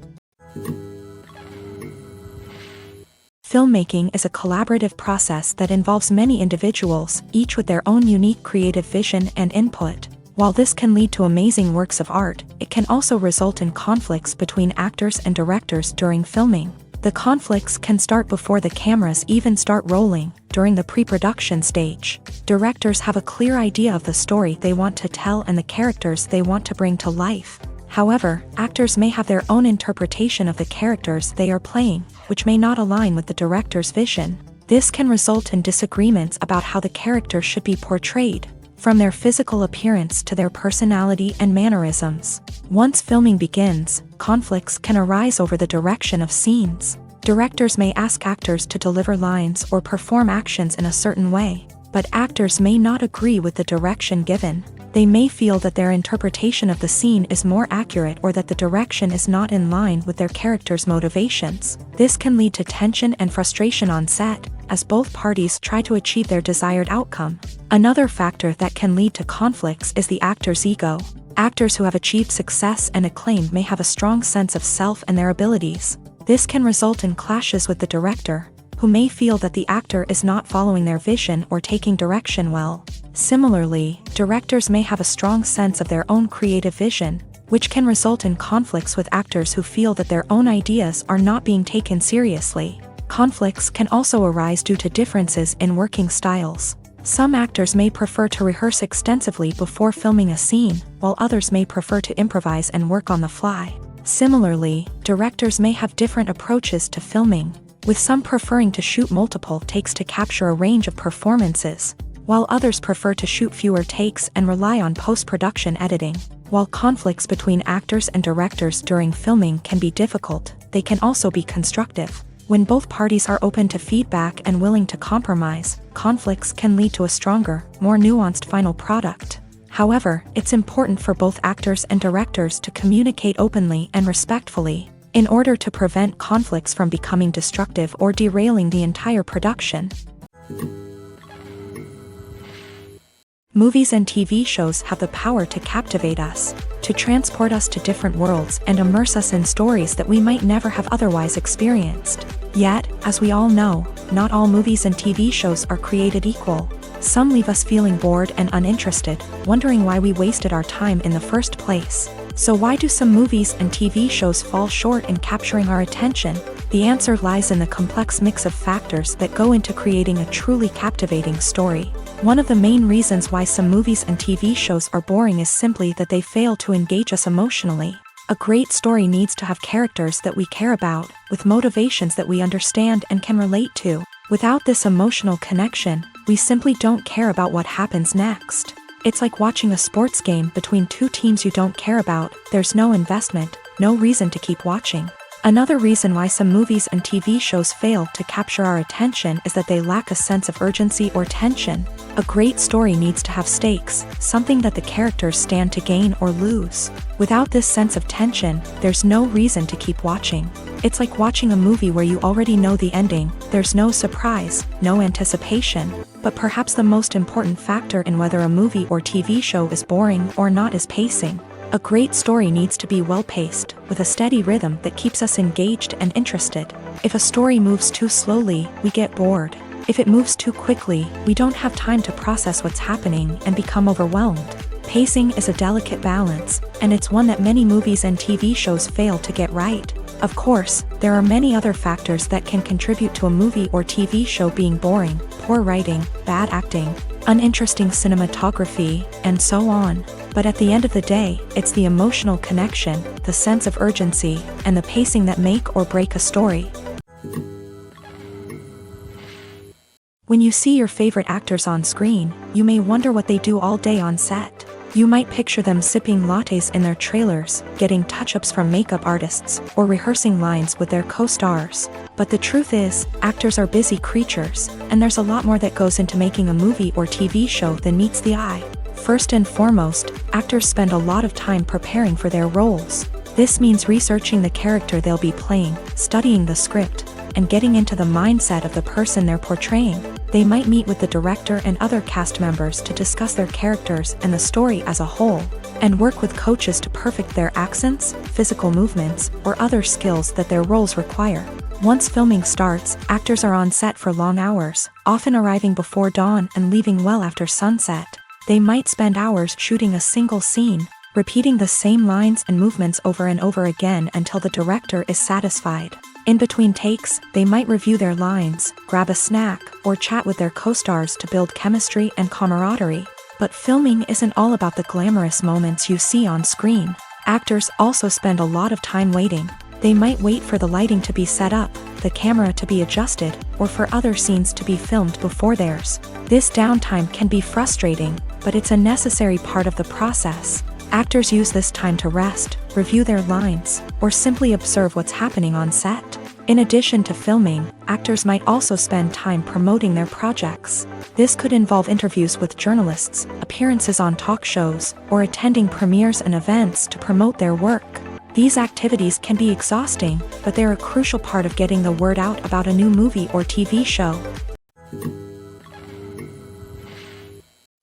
Filmmaking is a collaborative process that involves many individuals, each with their own unique creative vision and input. While this can lead to amazing works of art, it can also result in conflicts between actors and directors during filming. The conflicts can start before the cameras even start rolling, during the pre-production stage. Directors have a clear idea of the story they want to tell and the characters they want to bring to life. However, actors may have their own interpretation of the characters they are playing, which may not align with the director's vision. This can result in disagreements about how the characters should be portrayed, from their physical appearance to their personality and mannerisms. Once filming begins, conflicts can arise over the direction of scenes. Directors may ask actors to deliver lines or perform actions in a certain way, but actors may not agree with the direction given. They may feel that their interpretation of the scene is more accurate or that the direction is not in line with their character's motivations. This can lead to tension and frustration on set, as both parties try to achieve their desired outcome. Another factor that can lead to conflicts is the actor's ego. Actors who have achieved success and acclaim may have a strong sense of self and their abilities. This can result in clashes with the director, who may feel that the actor is not following their vision or taking direction well. Similarly, directors may have a strong sense of their own creative vision, which can result in conflicts with actors who feel that their own ideas are not being taken seriously. Conflicts can also arise due to differences in working styles. Some actors may prefer to rehearse extensively before filming a scene, while others may prefer to improvise and work on the fly. Similarly, directors may have different approaches to filming, with some preferring to shoot multiple takes to capture a range of performances, while others prefer to shoot fewer takes and rely on post-production editing. While conflicts between actors and directors during filming can be difficult, they can also be constructive. When both parties are open to feedback and willing to compromise, conflicts can lead to a stronger, more nuanced final product. However, it's important for both actors and directors to communicate openly and respectfully, in order to prevent conflicts from becoming destructive or derailing the entire production. Movies and TV shows have the power to captivate us, to transport us to different worlds and immerse us in stories that we might never have otherwise experienced. Yet, as we all know, not all movies and TV shows are created equal. Some leave us feeling bored and uninterested, wondering why we wasted our time in the first place. So why do some movies and TV shows fall short in capturing our attention? The answer lies in the complex mix of factors that go into creating a truly captivating story. One of the main reasons why some movies and TV shows are boring is simply that they fail to engage us emotionally. A great story needs to have characters that we care about, with motivations that we understand and can relate to. Without this emotional connection, we simply don't care about what happens next. It's like watching a sports game between two teams you don't care about. There's no investment, no reason to keep watching. Another reason why some movies and TV shows fail to capture our attention is that they lack a sense of urgency or tension. A great story needs to have stakes, something that the characters stand to gain or lose. Without this sense of tension, there's no reason to keep watching. It's like watching a movie where you already know the ending. There's no surprise, no anticipation. But perhaps the most important factor in whether a movie or TV show is boring or not is pacing. A great story needs to be well-paced, with a steady rhythm that keeps us engaged and interested. If a story moves too slowly, we get bored. If it moves too quickly, we don't have time to process what's happening and become overwhelmed. Pacing is a delicate balance, and it's one that many movies and TV shows fail to get right. Of course, there are many other factors that can contribute to a movie or TV show being boring: poor writing, bad acting, uninteresting cinematography, and so on. But at the end of the day, it's the emotional connection, the sense of urgency, and the pacing that make or break a story. When you see your favorite actors on screen, you may wonder what they do all day on set. You might picture them sipping lattes in their trailers, getting touch-ups from makeup artists, or rehearsing lines with their co-stars. But the truth is, actors are busy creatures, and there's a lot more that goes into making a movie or TV show than meets the eye. First and foremost, actors spend a lot of time preparing for their roles. This means researching the character they'll be playing, studying the script, and getting into the mindset of the person they're portraying. They might meet with the director and other cast members to discuss their characters and the story as a whole, and work with coaches to perfect their accents, physical movements, or other skills that their roles require. Once filming starts, actors are on set for long hours, often arriving before dawn and leaving well after sunset. They might spend hours shooting a single scene, repeating the same lines and movements over and over again until the director is satisfied. In between takes, they might review their lines, grab a snack, or chat with their co-stars to build chemistry and camaraderie. But filming isn't all about the glamorous moments you see on screen. Actors also spend a lot of time waiting. They might wait for the lighting to be set up, the camera to be adjusted, or for other scenes to be filmed before theirs. This downtime can be frustrating, but it's a necessary part of the process. Actors use this time to rest, review their lines, or simply observe what's happening on set. In addition to filming, actors might also spend time promoting their projects. This could involve interviews with journalists, appearances on talk shows, or attending premieres and events to promote their work. These activities can be exhausting, but they're a crucial part of getting the word out about a new movie or TV show.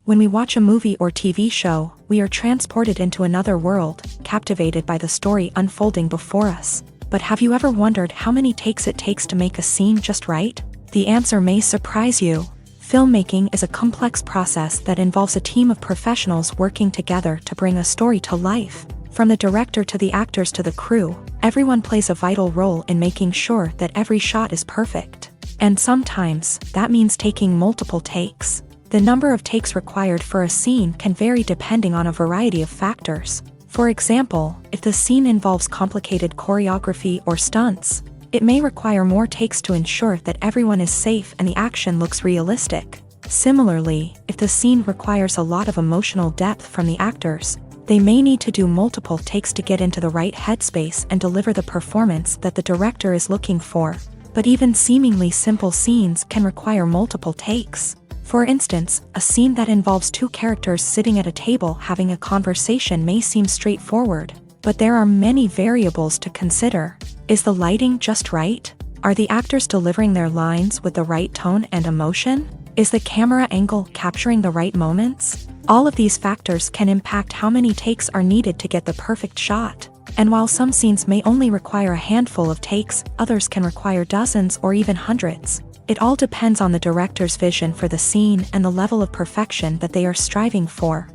When we watch a movie or TV show, we are transported into another world, captivated by the story unfolding before us. But have you ever wondered how many takes it takes to make a scene just right? The answer may surprise you. Filmmaking is a complex process that involves a team of professionals working together to bring a story to life. From the director to the actors to the crew, everyone plays a vital role in making sure that every shot is perfect. And sometimes, that means taking multiple takes. The number of takes required for a scene can vary depending on a variety of factors. For example, if the scene involves complicated choreography or stunts, it may require more takes to ensure that everyone is safe and the action looks realistic. Similarly, if the scene requires a lot of emotional depth from the actors, they may need to do multiple takes to get into the right headspace and deliver the performance that the director is looking for. But even seemingly simple scenes can require multiple takes. For instance, a scene that involves two characters sitting at a table having a conversation may seem straightforward, but there are many variables to consider. Is the lighting just right? Are the actors delivering their lines with the right tone and emotion? Is the camera angle capturing the right moments? All of these factors can impact how many takes are needed to get the perfect shot. And while some scenes may only require a handful of takes, others can require dozens or even hundreds. It all depends on the director's vision for the scene and the level of perfection that they are striving for.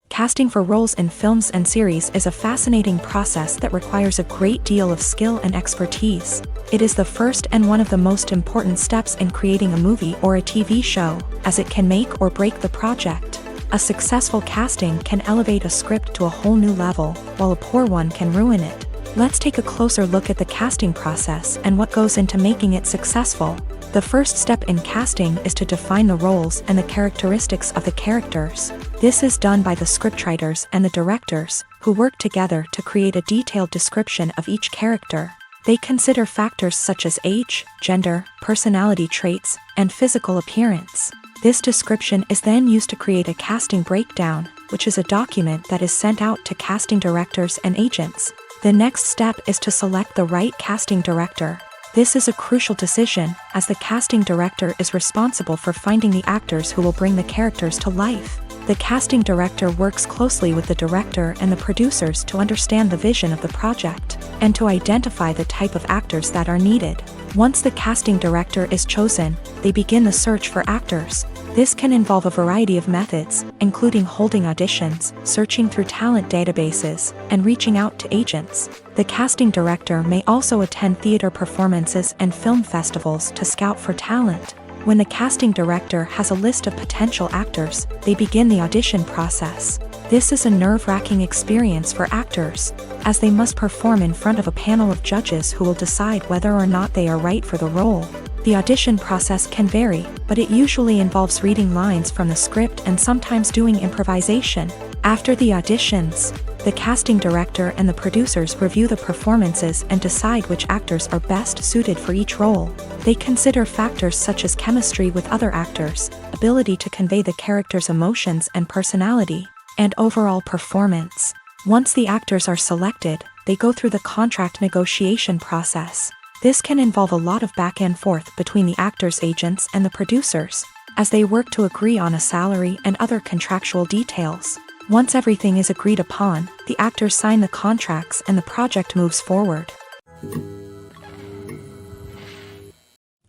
Casting for roles in films and series is a fascinating process that requires a great deal of skill and expertise. It is the first and one of the most important steps in creating a movie or a TV show, as it can make or break the project. A successful casting can elevate a script to a whole new level, while a poor one can ruin it. Let's take a closer look at the casting process and what goes into making it successful. The first step in casting is to define the roles and the characteristics of the characters. This is done by the scriptwriters and the directors, who work together to create a detailed description of each character. They consider factors such as age, gender, personality traits, and physical appearance. This description is then used to create a casting breakdown, which is a document that is sent out to casting directors and agents. The next step is to select the right casting director. This is a crucial decision, as the casting director is responsible for finding the actors who will bring the characters to life. The casting director works closely with the director and the producers to understand the vision of the project, and to identify the type of actors that are needed. Once the casting director is chosen, they begin the search for actors. This can involve a variety of methods, including holding auditions, searching through talent databases, and reaching out to agents. The casting director may also attend theater performances and film festivals to scout for talent. When the casting director has a list of potential actors, they begin the audition process. This is a nerve-wracking experience for actors, as they must perform in front of a panel of judges who will decide whether or not they are right for the role. The audition process can vary, but it usually involves reading lines from the script and sometimes doing improvisation. After the auditions, the casting director and the producers review the performances and decide which actors are best suited for each role. They consider factors such as chemistry with other actors, ability to convey the character's emotions and personality, and overall performance. Once the actors are selected, they go through the contract negotiation process. This can involve a lot of back and forth between the actors' agents and the producers, as they work to agree on a salary and other contractual details. Once everything is agreed upon, the actors sign the contracts and the project moves forward.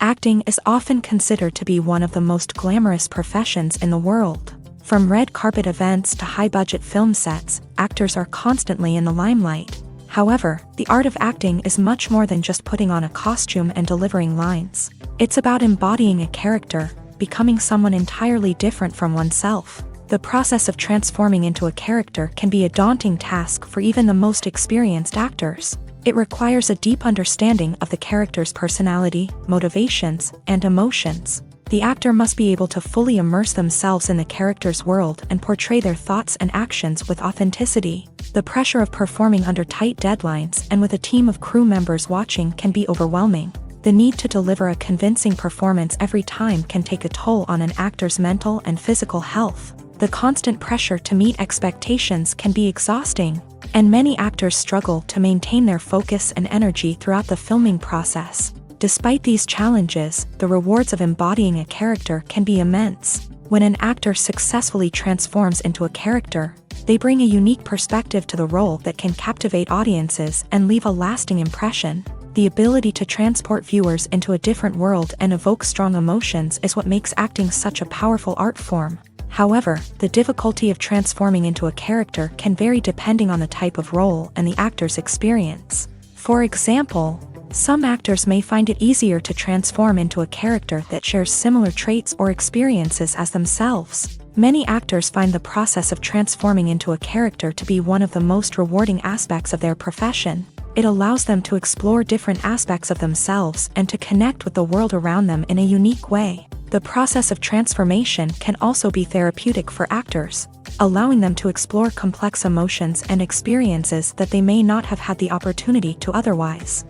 Acting is often considered to be one of the most glamorous professions in the world. From red carpet events to high-budget film sets, actors are constantly in the limelight. However, the art of acting is much more than just putting on a costume and delivering lines. It's about embodying a character, becoming someone entirely different from oneself. The process of transforming into a character can be a daunting task for even the most experienced actors. It requires a deep understanding of the character's personality, motivations, and emotions. The actor must be able to fully immerse themselves in the character's world and portray their thoughts and actions with authenticity. The pressure of performing under tight deadlines and with a team of crew members watching can be overwhelming. The need to deliver a convincing performance every time can take a toll on an actor's mental and physical health. The constant pressure to meet expectations can be exhausting, and many actors struggle to maintain their focus and energy throughout the filming process. Despite these challenges, the rewards of embodying a character can be immense. When an actor successfully transforms into a character, they bring a unique perspective to the role that can captivate audiences and leave a lasting impression. The ability to transport viewers into a different world and evoke strong emotions is what makes acting such a powerful art form. However, the difficulty of transforming into a character can vary depending on the type of role and the actor's experience. For example, some actors may find it easier to transform into a character that shares similar traits or experiences as themselves. Many actors find the process of transforming into a character to be one of the most rewarding aspects of their profession. It allows them to explore different aspects of themselves and to connect with the world around them in a unique way. The process of transformation can also be therapeutic for actors, allowing them to explore complex emotions and experiences that they may not have had the opportunity to otherwise.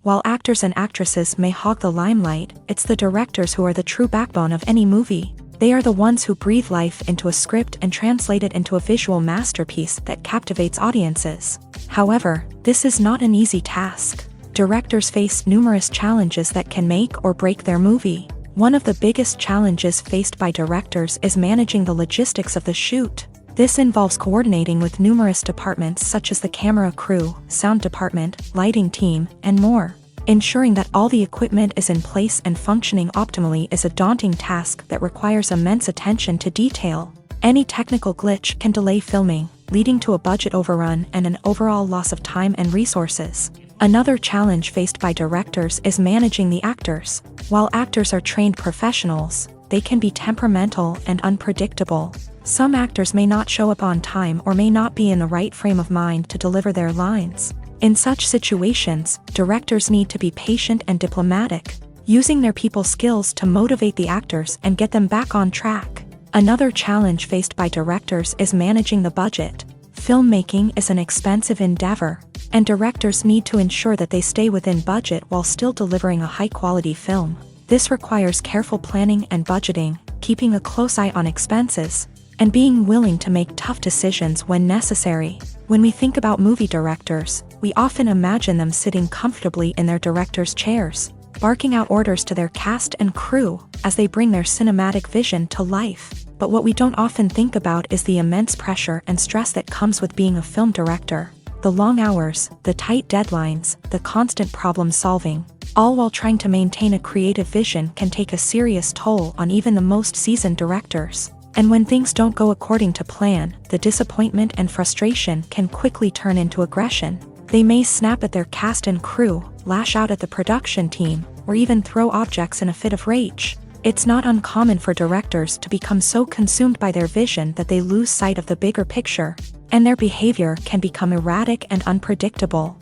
While actors and actresses may hog the limelight, it's the directors who are the true backbone of any movie. They are the ones who breathe life into a script and translate it into a visual masterpiece that captivates audiences. However, this is not an easy task. Directors face numerous challenges that can make or break their movie. One of the biggest challenges faced by directors is managing the logistics of the shoot. This involves coordinating with numerous departments such as the camera crew, sound department, lighting team, and more. Ensuring that all the equipment is in place and functioning optimally is a daunting task that requires immense attention to detail. Any technical glitch can delay filming, leading to a budget overrun and an overall loss of time and resources. Another challenge faced by directors is managing the actors. While actors are trained professionals, they can be temperamental and unpredictable. Some actors may not show up on time or may not be in the right frame of mind to deliver their lines. In such situations, directors need to be patient and diplomatic, using their people skills to motivate the actors and get them back on track. Another challenge faced by directors is managing the budget. Filmmaking is an expensive endeavor, and directors need to ensure that they stay within budget while still delivering a high-quality film. This requires careful planning and budgeting, keeping a close eye on expenses, and being willing to make tough decisions when necessary. When we think about movie directors, we often imagine them sitting comfortably in their director's chairs, barking out orders to their cast and crew as they bring their cinematic vision to life. But what we don't often think about is the immense pressure and stress that comes with being a film director. The long hours, the tight deadlines, the constant problem solving, all while trying to maintain a creative vision can take a serious toll on even the most seasoned directors. And when things don't go according to plan, the disappointment and frustration can quickly turn into aggression. They may snap at their cast and crew, lash out at the production team, or even throw objects in a fit of rage. It's not uncommon for directors to become so consumed by their vision that they lose sight of the bigger picture, and their behavior can become erratic and unpredictable.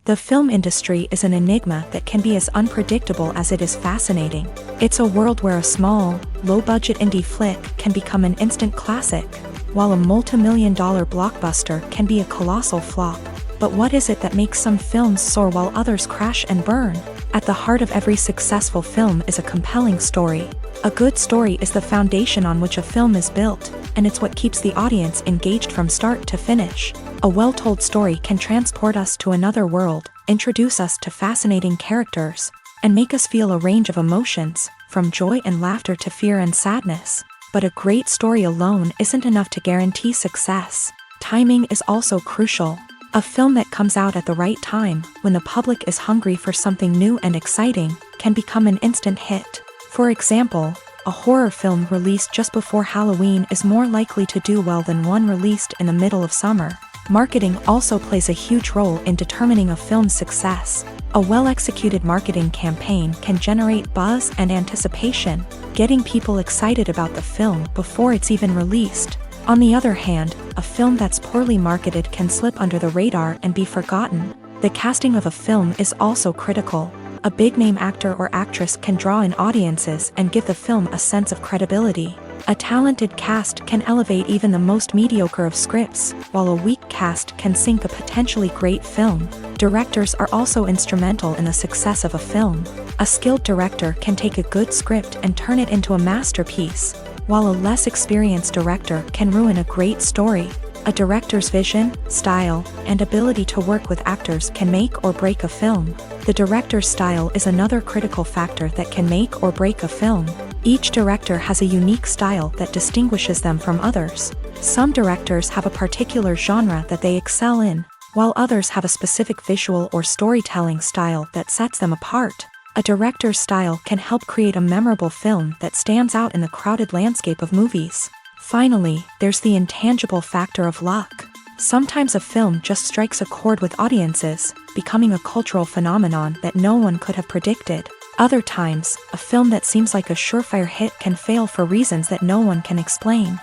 The film industry is an enigma that can be as unpredictable as it is fascinating. It's a world where a small, low-budget indie flick can become an instant classic, while a multi-million-dollar blockbuster can be a colossal flop. But what is it that makes some films soar while others crash and burn? At the heart of every successful film is a compelling story. A good story is the foundation on which a film is built, and it's what keeps the audience engaged from start to finish. A well-told story can transport us to another world, introduce us to fascinating characters, and make us feel a range of emotions, from joy and laughter to fear and sadness. But a great story alone isn't enough to guarantee success. Timing is also crucial. A film that comes out at the right time, when the public is hungry for something new and exciting, can become an instant hit. For example, a horror film released just before Halloween is more likely to do well than one released in the middle of summer. Marketing also plays a huge role in determining a film's success. A well-executed marketing campaign can generate buzz and anticipation, getting people excited about the film before it's even released. On the other hand, a film that's poorly marketed can slip under the radar and be forgotten. The casting of a film is also critical. A big-name actor or actress can draw in audiences and give the film a sense of credibility. A talented cast can elevate even the most mediocre of scripts, while a weak cast can sink a potentially great film. Directors are also instrumental in the success of a film. A skilled director can take a good script and turn it into a masterpiece, while a less experienced director can ruin a great story. A director's vision, style, and ability to work with actors can make or break a film. The director's style is another critical factor that can make or break a film. Each director has a unique style that distinguishes them from others. Some directors have a particular genre that they excel in, while others have a specific visual or storytelling style that sets them apart. A director's style can help create a memorable film that stands out in the crowded landscape of movies. Finally, there's the intangible factor of luck. Sometimes a film just strikes a chord with audiences, becoming a cultural phenomenon that no one could have predicted. Other times, a film that seems like a surefire hit can fail for reasons that no one can explain.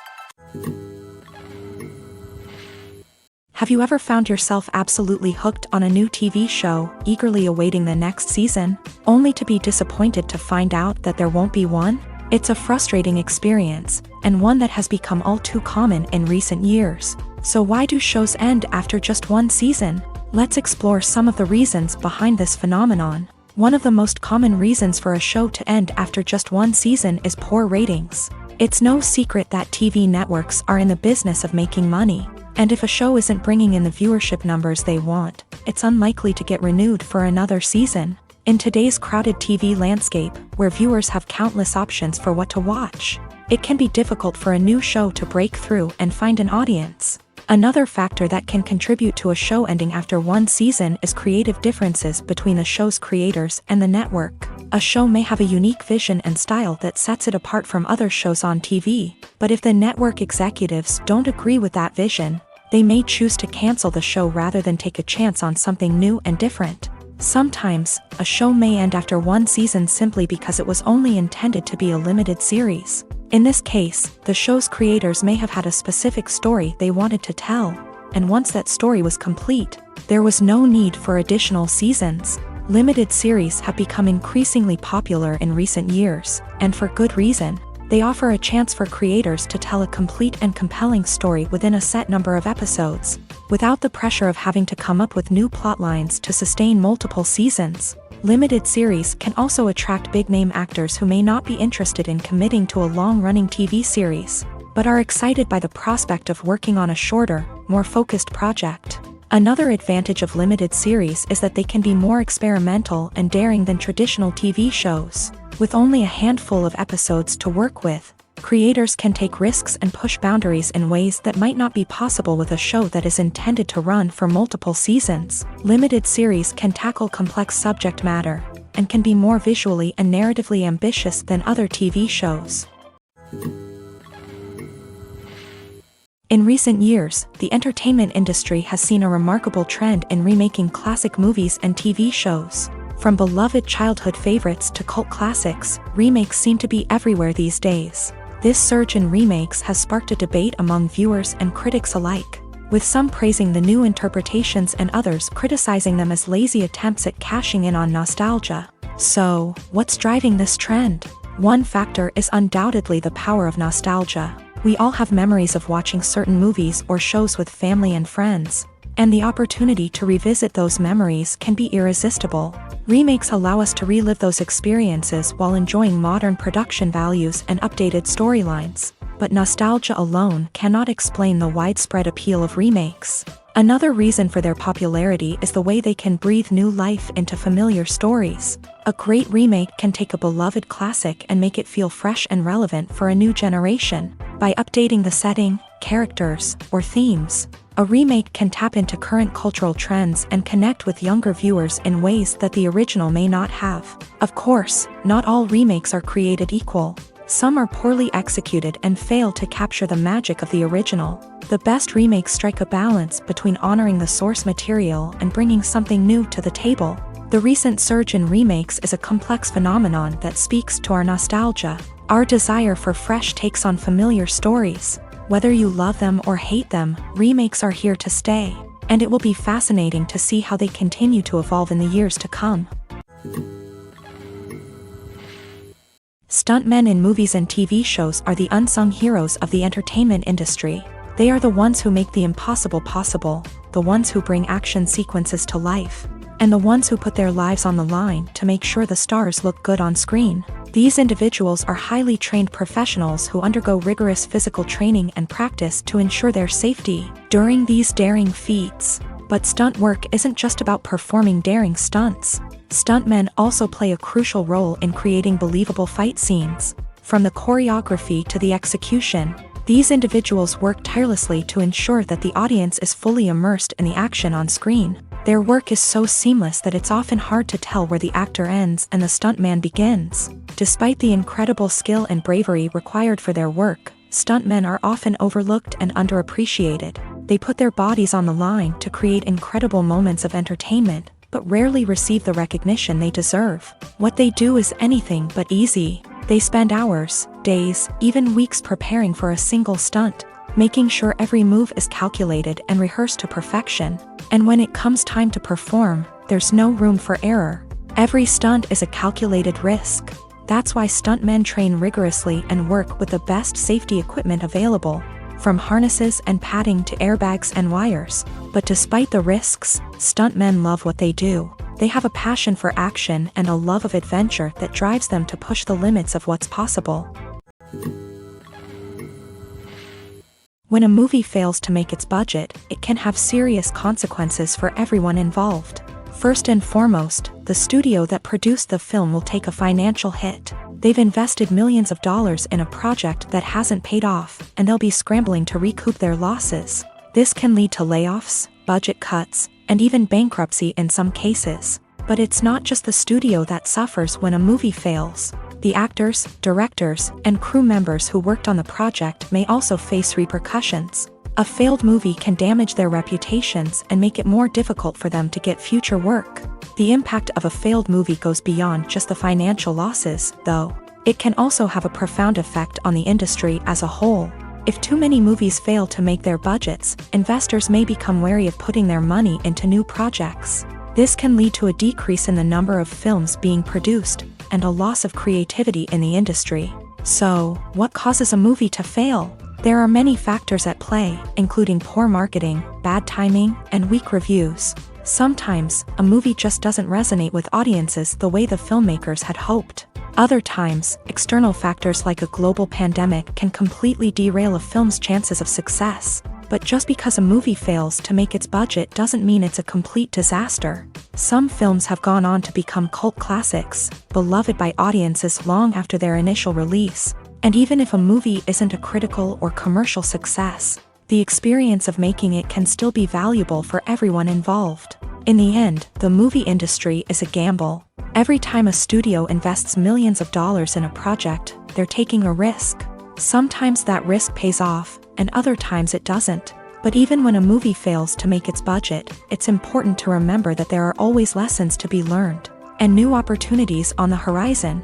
Have you ever found yourself absolutely hooked on a new TV show, eagerly awaiting the next season, only to be disappointed to find out that there won't be one? It's a frustrating experience, and one that has become all too common in recent years. So why do shows end after just one season? Let's explore some of the reasons behind this phenomenon. One of the most common reasons for a show to end after just one season is poor ratings. It's no secret that TV networks are in the business of making money. And if a show isn't bringing in the viewership numbers they want, it's unlikely to get renewed for another season. In today's crowded TV landscape, where viewers have countless options for what to watch, it can be difficult for a new show to break through and find an audience. Another factor that can contribute to a show ending after one season is creative differences between the show's creators and the network. A show may have a unique vision and style that sets it apart from other shows on TV, but if the network executives don't agree with that vision, they may choose to cancel the show rather than take a chance on something new and different. Sometimes, a show may end after one season simply because it was only intended to be a limited series. In this case, the show's creators may have had a specific story they wanted to tell, and once that story was complete, there was no need for additional seasons. Limited series have become increasingly popular in recent years, and for good reason. They offer a chance for creators to tell a complete and compelling story within a set number of episodes, without the pressure of having to come up with new plotlines to sustain multiple seasons. Limited series can also attract big-name actors who may not be interested in committing to a long-running TV series, but are excited by the prospect of working on a shorter, more focused project. Another advantage of limited series is that they can be more experimental and daring than traditional TV shows. With only a handful of episodes to work with, creators can take risks and push boundaries in ways that might not be possible with a show that is intended to run for multiple seasons. Limited series can tackle complex subject matter, and can be more visually and narratively ambitious than other TV shows. In recent years, the entertainment industry has seen a remarkable trend in remaking classic movies and TV shows. From beloved childhood favorites to cult classics, remakes seem to be everywhere these days. This surge in remakes has sparked a debate among viewers and critics alike, with some praising the new interpretations and others criticizing them as lazy attempts at cashing in on nostalgia. So, what's driving this trend? One factor is undoubtedly the power of nostalgia. We all have memories of watching certain movies or shows with family and friends, and the opportunity to revisit those memories can be irresistible. Remakes allow us to relive those experiences while enjoying modern production values and updated storylines, but nostalgia alone cannot explain the widespread appeal of remakes. Another reason for their popularity is the way they can breathe new life into familiar stories. A great remake can take a beloved classic and make it feel fresh and relevant for a new generation. By updating the setting, characters, or themes, a remake can tap into current cultural trends and connect with younger viewers in ways that the original may not have. Of course, not all remakes are created equal. Some are poorly executed and fail to capture the magic of the original. The best remakes strike a balance between honoring the source material and bringing something new to the table. The recent surge in remakes is a complex phenomenon that speaks to our nostalgia, our desire for fresh takes on familiar stories. Whether you love them or hate them, remakes are here to stay, and it will be fascinating to see how they continue to evolve in the years to come. Stuntmen in movies and TV shows are the unsung heroes of the entertainment industry. They are the ones who make the impossible possible, the ones who bring action sequences to life, and the ones who put their lives on the line to make sure the stars look good on screen. These individuals are highly trained professionals who undergo rigorous physical training and practice to ensure their safety during these daring feats. But stunt work isn't just about performing daring stunts. Stuntmen also play a crucial role in creating believable fight scenes. From the choreography to the execution, these individuals work tirelessly to ensure that the audience is fully immersed in the action on screen. Their work is so seamless that it's often hard to tell where the actor ends and the stuntman begins. Despite the incredible skill and bravery required for their work, stuntmen are often overlooked and underappreciated. They put their bodies on the line to create incredible moments of entertainment, but rarely receive the recognition they deserve. What they do is anything but easy. They spend hours, days, even weeks preparing for a single stunt. making sure every move is calculated and rehearsed to perfection. And when it comes time to perform, there's no room for error. Every stunt is a calculated risk. That's why stuntmen train rigorously and work with the best safety equipment available, from harnesses and padding to airbags and wires. But despite the risks, stuntmen love what they do. They have a passion for action and a love of adventure that drives them to push the limits of what's possible. When a movie fails to make its budget, it can have serious consequences for everyone involved. First and foremost, the studio that produced the film will take a financial hit. They've invested millions of dollars in a project that hasn't paid off, and they'll be scrambling to recoup their losses. This can lead to layoffs, budget cuts, and even bankruptcy in some cases. But it's not just the studio that suffers when a movie fails. The actors, directors, and crew members who worked on the project may also face repercussions. A failed movie can damage their reputations and make it more difficult for them to get future work. The impact of a failed movie goes beyond just the financial losses, though. It can also have a profound effect on the industry as a whole. If too many movies fail to make their budgets, investors may become wary of putting their money into new projects. This can lead to a decrease in the number of films being produced, and a loss of creativity in the industry. So, what causes a movie to fail? There are many factors at play, including poor marketing, bad timing, and weak reviews. Sometimes, a movie just doesn't resonate with audiences the way the filmmakers had hoped. Other times, external factors like a global pandemic can completely derail a film's chances of success. But just because a movie fails to make its budget doesn't mean it's a complete disaster. Some films have gone on to become cult classics, beloved by audiences long after their initial release. And even if a movie isn't a critical or commercial success, the experience of making it can still be valuable for everyone involved. In the end, the movie industry is a gamble. Every time a studio invests millions of dollars in a project, they're taking a risk. Sometimes that risk pays off, and other times it doesn't. But even when a movie fails to make its budget, it's important to remember that there are always lessons to be learned, and new opportunities on the horizon.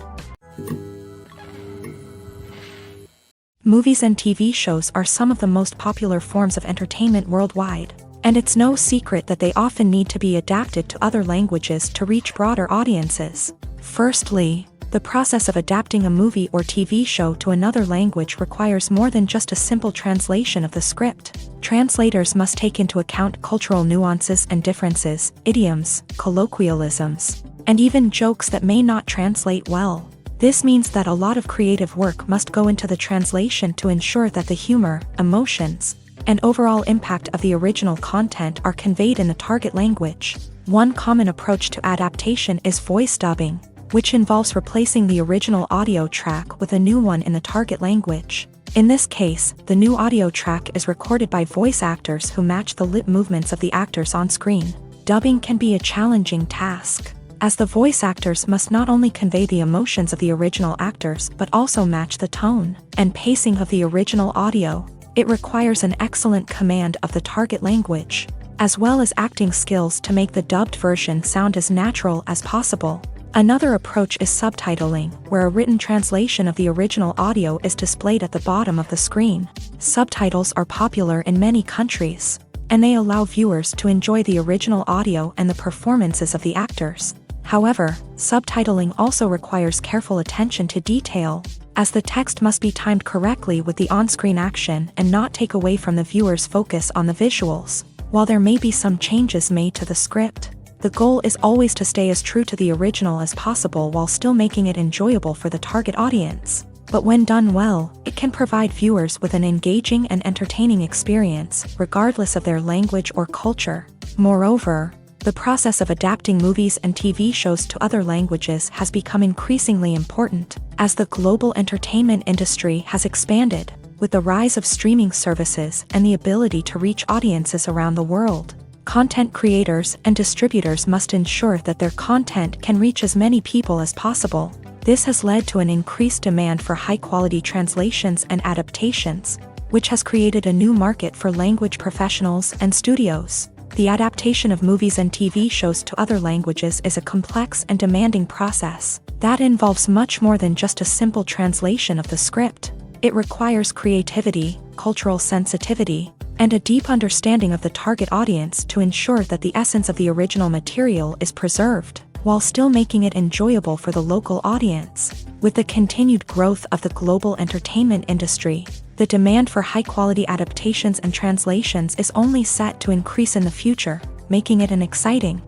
Movies and TV shows are some of the most popular forms of entertainment worldwide, and it's no secret that they often need to be adapted to other languages to reach broader audiences. Firstly, the process of adapting a movie or TV show to another language requires more than just a simple translation of the script. Translators must take into account cultural nuances and differences, idioms, colloquialisms, and even jokes that may not translate well. This means that a lot of creative work must go into the translation to ensure that the humor, emotions, and overall impact of the original content are conveyed in the target language. One common approach to adaptation is voice dubbing, which involves replacing the original audio track with a new one in the target language. In this case, the new audio track is recorded by voice actors who match the lip movements of the actors on screen. Dubbing can be a challenging task, as the voice actors must not only convey the emotions of the original actors but also match the tone and pacing of the original audio. It requires an excellent command of the target language, as well as acting skills to make the dubbed version sound as natural as possible. Another approach is subtitling, where a written translation of the original audio is displayed at the bottom of the screen. Subtitles are popular in many countries, and they allow viewers to enjoy the original audio and the performances of the actors. However, subtitling also requires careful attention to detail, as the text must be timed correctly with the on-screen action and not take away from the viewer's focus on the visuals. While there may be some changes made to the script, the goal is always to stay as true to the original as possible while still making it enjoyable for the target audience. But when done well, it can provide viewers with an engaging and entertaining experience, regardless of their language or culture. Moreover, the process of adapting movies and TV shows to other languages has become increasingly important, as the global entertainment industry has expanded, with the rise of streaming services and the ability to reach audiences around the world. Content creators and distributors must ensure that their content can reach as many people as possible. This has led to an increased demand for high-quality translations and adaptations, which has created a new market for language professionals and studios. The adaptation of movies and TV shows to other languages is a complex and demanding process that involves much more than just a simple translation of the script. It requires creativity, cultural sensitivity, and a deep understanding of the target audience to ensure that the essence of the original material is preserved, while still making it enjoyable for the local audience. With the continued growth of the global entertainment industry, the demand for high-quality adaptations and translations is only set to increase in the future, making it an exciting.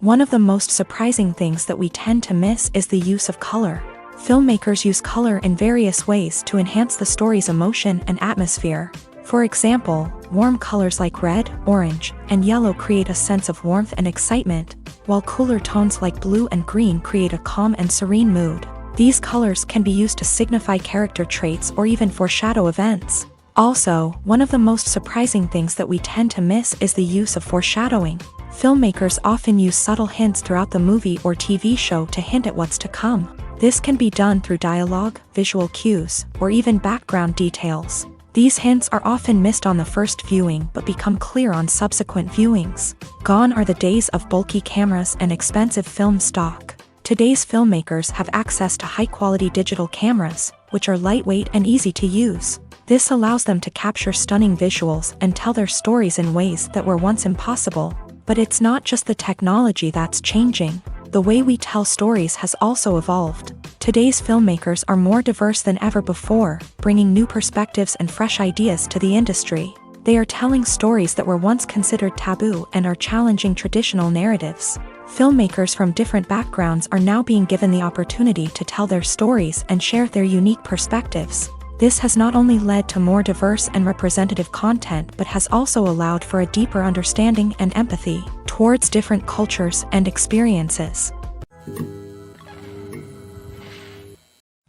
One of the most surprising things that we tend to miss is the use of color. Filmmakers use color in various ways to enhance the story's emotion and atmosphere. For example, warm colors like red, orange, and yellow create a sense of warmth and excitement, while cooler tones like blue and green create a calm and serene mood. These colors can be used to signify character traits or even foreshadow events. Also, one of the most surprising things that we tend to miss is the use of foreshadowing. Filmmakers often use subtle hints throughout the movie or TV show to hint at what's to come. This can be done through dialogue, visual cues, or even background details. These hints are often missed on the first viewing but become clear on subsequent viewings. Gone are the days of bulky cameras and expensive film stock. Today's filmmakers have access to high-quality digital cameras, which are lightweight and easy to use. This allows them to capture stunning visuals and tell their stories in ways that were once impossible. But it's not just the technology that's changing. The way we tell stories has also evolved. Today's filmmakers are more diverse than ever before, bringing new perspectives and fresh ideas to the industry. They are telling stories that were once considered taboo and are challenging traditional narratives. Filmmakers from different backgrounds are now being given the opportunity to tell their stories and share their unique perspectives. This has not only led to more diverse and representative content but has also allowed for a deeper understanding and empathy towards different cultures and experiences.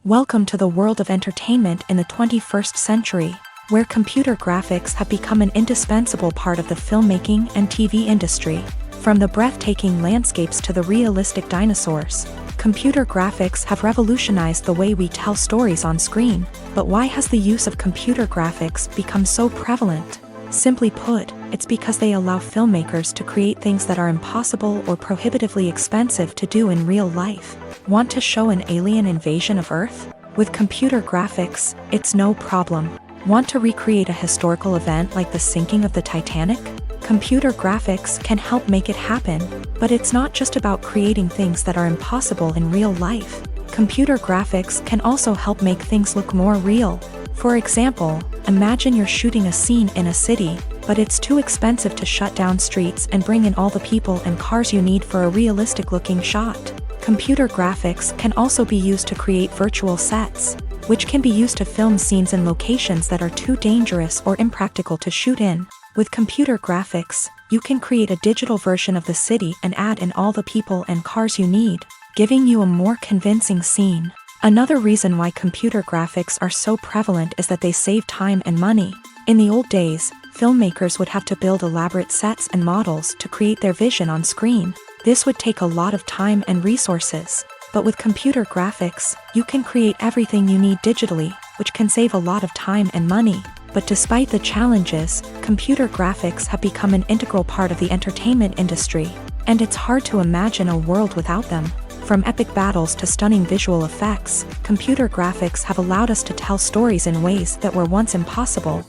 Welcome to the world of entertainment in the 21st century, where computer graphics have become an indispensable part of the filmmaking and TV industry. From the breathtaking landscapes to the realistic dinosaurs, computer graphics have revolutionized the way we tell stories on screen. But why has the use of computer graphics become so prevalent? Simply put, it's because they allow filmmakers to create things that are impossible or prohibitively expensive to do in real life. Want to show an alien invasion of Earth? With computer graphics, it's no problem. Want to recreate a historical event like the sinking of the Titanic? Computer graphics can help make it happen. But it's not just about creating things that are impossible in real life. Computer graphics can also help make things look more real. For example, imagine you're shooting a scene in a city, but it's too expensive to shut down streets and bring in all the people and cars you need for a realistic-looking shot. Computer graphics can also be used to create virtual sets, which can be used to film scenes in locations that are too dangerous or impractical to shoot in. With computer graphics, you can create a digital version of the city and add in all the people and cars you need, giving you a more convincing scene. Another reason why computer graphics are so prevalent is that they save time and money. In the old days, filmmakers would have to build elaborate sets and models to create their vision on screen. This would take a lot of time and resources. But with computer graphics, you can create everything you need digitally, which can save a lot of time and money. But despite the challenges, computer graphics have become an integral part of the entertainment industry, and it's hard to imagine a world without them. From epic battles to stunning visual effects, computer graphics have allowed us to tell stories in ways that were once impossible.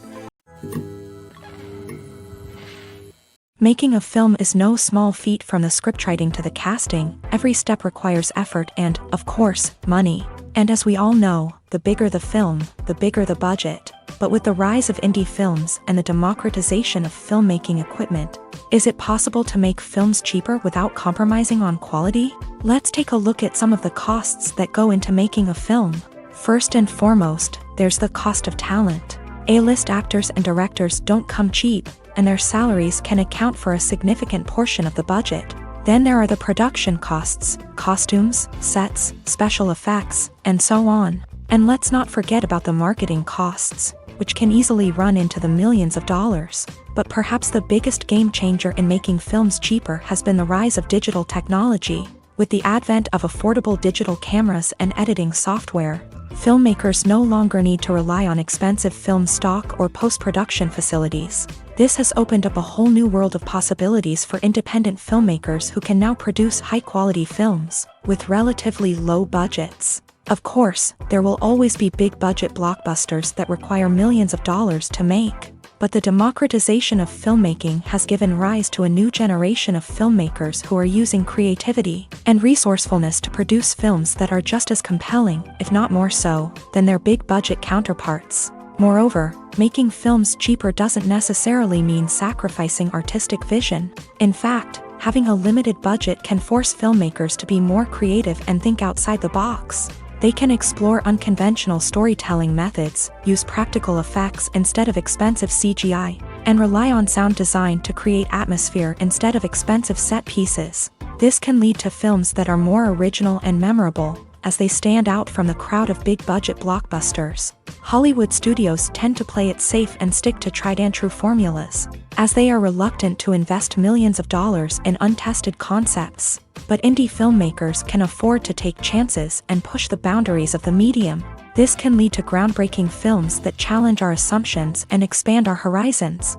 Making a film is no small feat. From the scriptwriting to the casting, every step requires effort and, of course, money. And as we all know, the bigger the film, the bigger the budget. But with the rise of indie films and the democratization of filmmaking equipment, is it possible to make films cheaper without compromising on quality? Let's take a look at some of the costs that go into making a film. First and foremost, there's the cost of talent. A-list actors and directors don't come cheap, and their salaries can account for a significant portion of the budget. Then there are the production costs, costumes, sets, special effects, and so on. And let's not forget about the marketing costs, which can easily run into the millions of dollars. But perhaps the biggest game changer in making films cheaper has been the rise of digital technology. With the advent of affordable digital cameras and editing software, filmmakers no longer need to rely on expensive film stock or post-production facilities. This has opened up a whole new world of possibilities for independent filmmakers who can now produce high-quality films with relatively low budgets. Of course, there will always be big-budget blockbusters that require millions of dollars to make. But the democratization of filmmaking has given rise to a new generation of filmmakers who are using creativity and resourcefulness to produce films that are just as compelling, if not more so, than their big-budget counterparts. Moreover, making films cheaper doesn't necessarily mean sacrificing artistic vision. In fact, having a limited budget can force filmmakers to be more creative and think outside the box. They can explore unconventional storytelling methods, use practical effects instead of expensive CGI, and rely on sound design to create atmosphere instead of expensive set pieces. This can lead to films that are more original and memorable, as they stand out from the crowd of big-budget blockbusters. Hollywood studios tend to play it safe and stick to tried-and-true formulas, as they are reluctant to invest millions of dollars in untested concepts. But indie filmmakers can afford to take chances and push the boundaries of the medium. This can lead to groundbreaking films that challenge our assumptions and expand our horizons.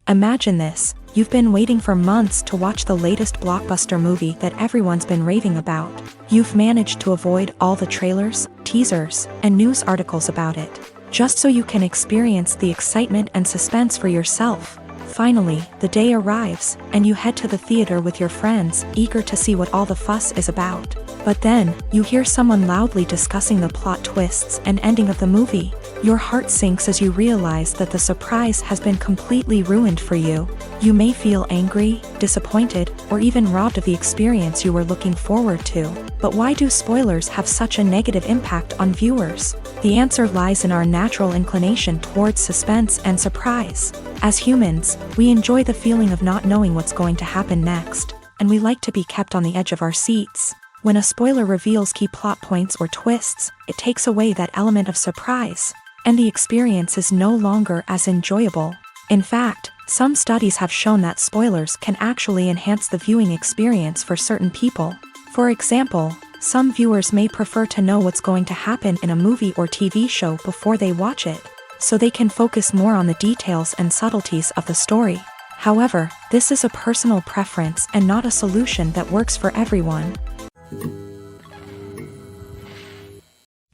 Imagine this: you've been waiting for months to watch the latest blockbuster movie that everyone's been raving about. You've managed to avoid all the trailers, teasers, and news articles about it, just so you can experience the excitement and suspense for yourself. Finally, the day arrives, and you head to the theater with your friends, eager to see what all the fuss is about. But then, you hear someone loudly discussing the plot twists and ending of the movie. Your heart sinks as you realize that the surprise has been completely ruined for you. You may feel angry, disappointed, or even robbed of the experience you were looking forward to. But why do spoilers have such a negative impact on viewers? The answer lies in our natural inclination towards suspense and surprise. As humans, we enjoy the feeling of not knowing what's going to happen next, and we like to be kept on the edge of our seats. When a spoiler reveals key plot points or twists, it takes away that element of surprise, and the experience is no longer as enjoyable. In fact, some studies have shown that spoilers can actually enhance the viewing experience for certain people. For example, some viewers may prefer to know what's going to happen in a movie or TV show before they watch it, so they can focus more on the details and subtleties of the story. However, this is a personal preference and not a solution that works for everyone.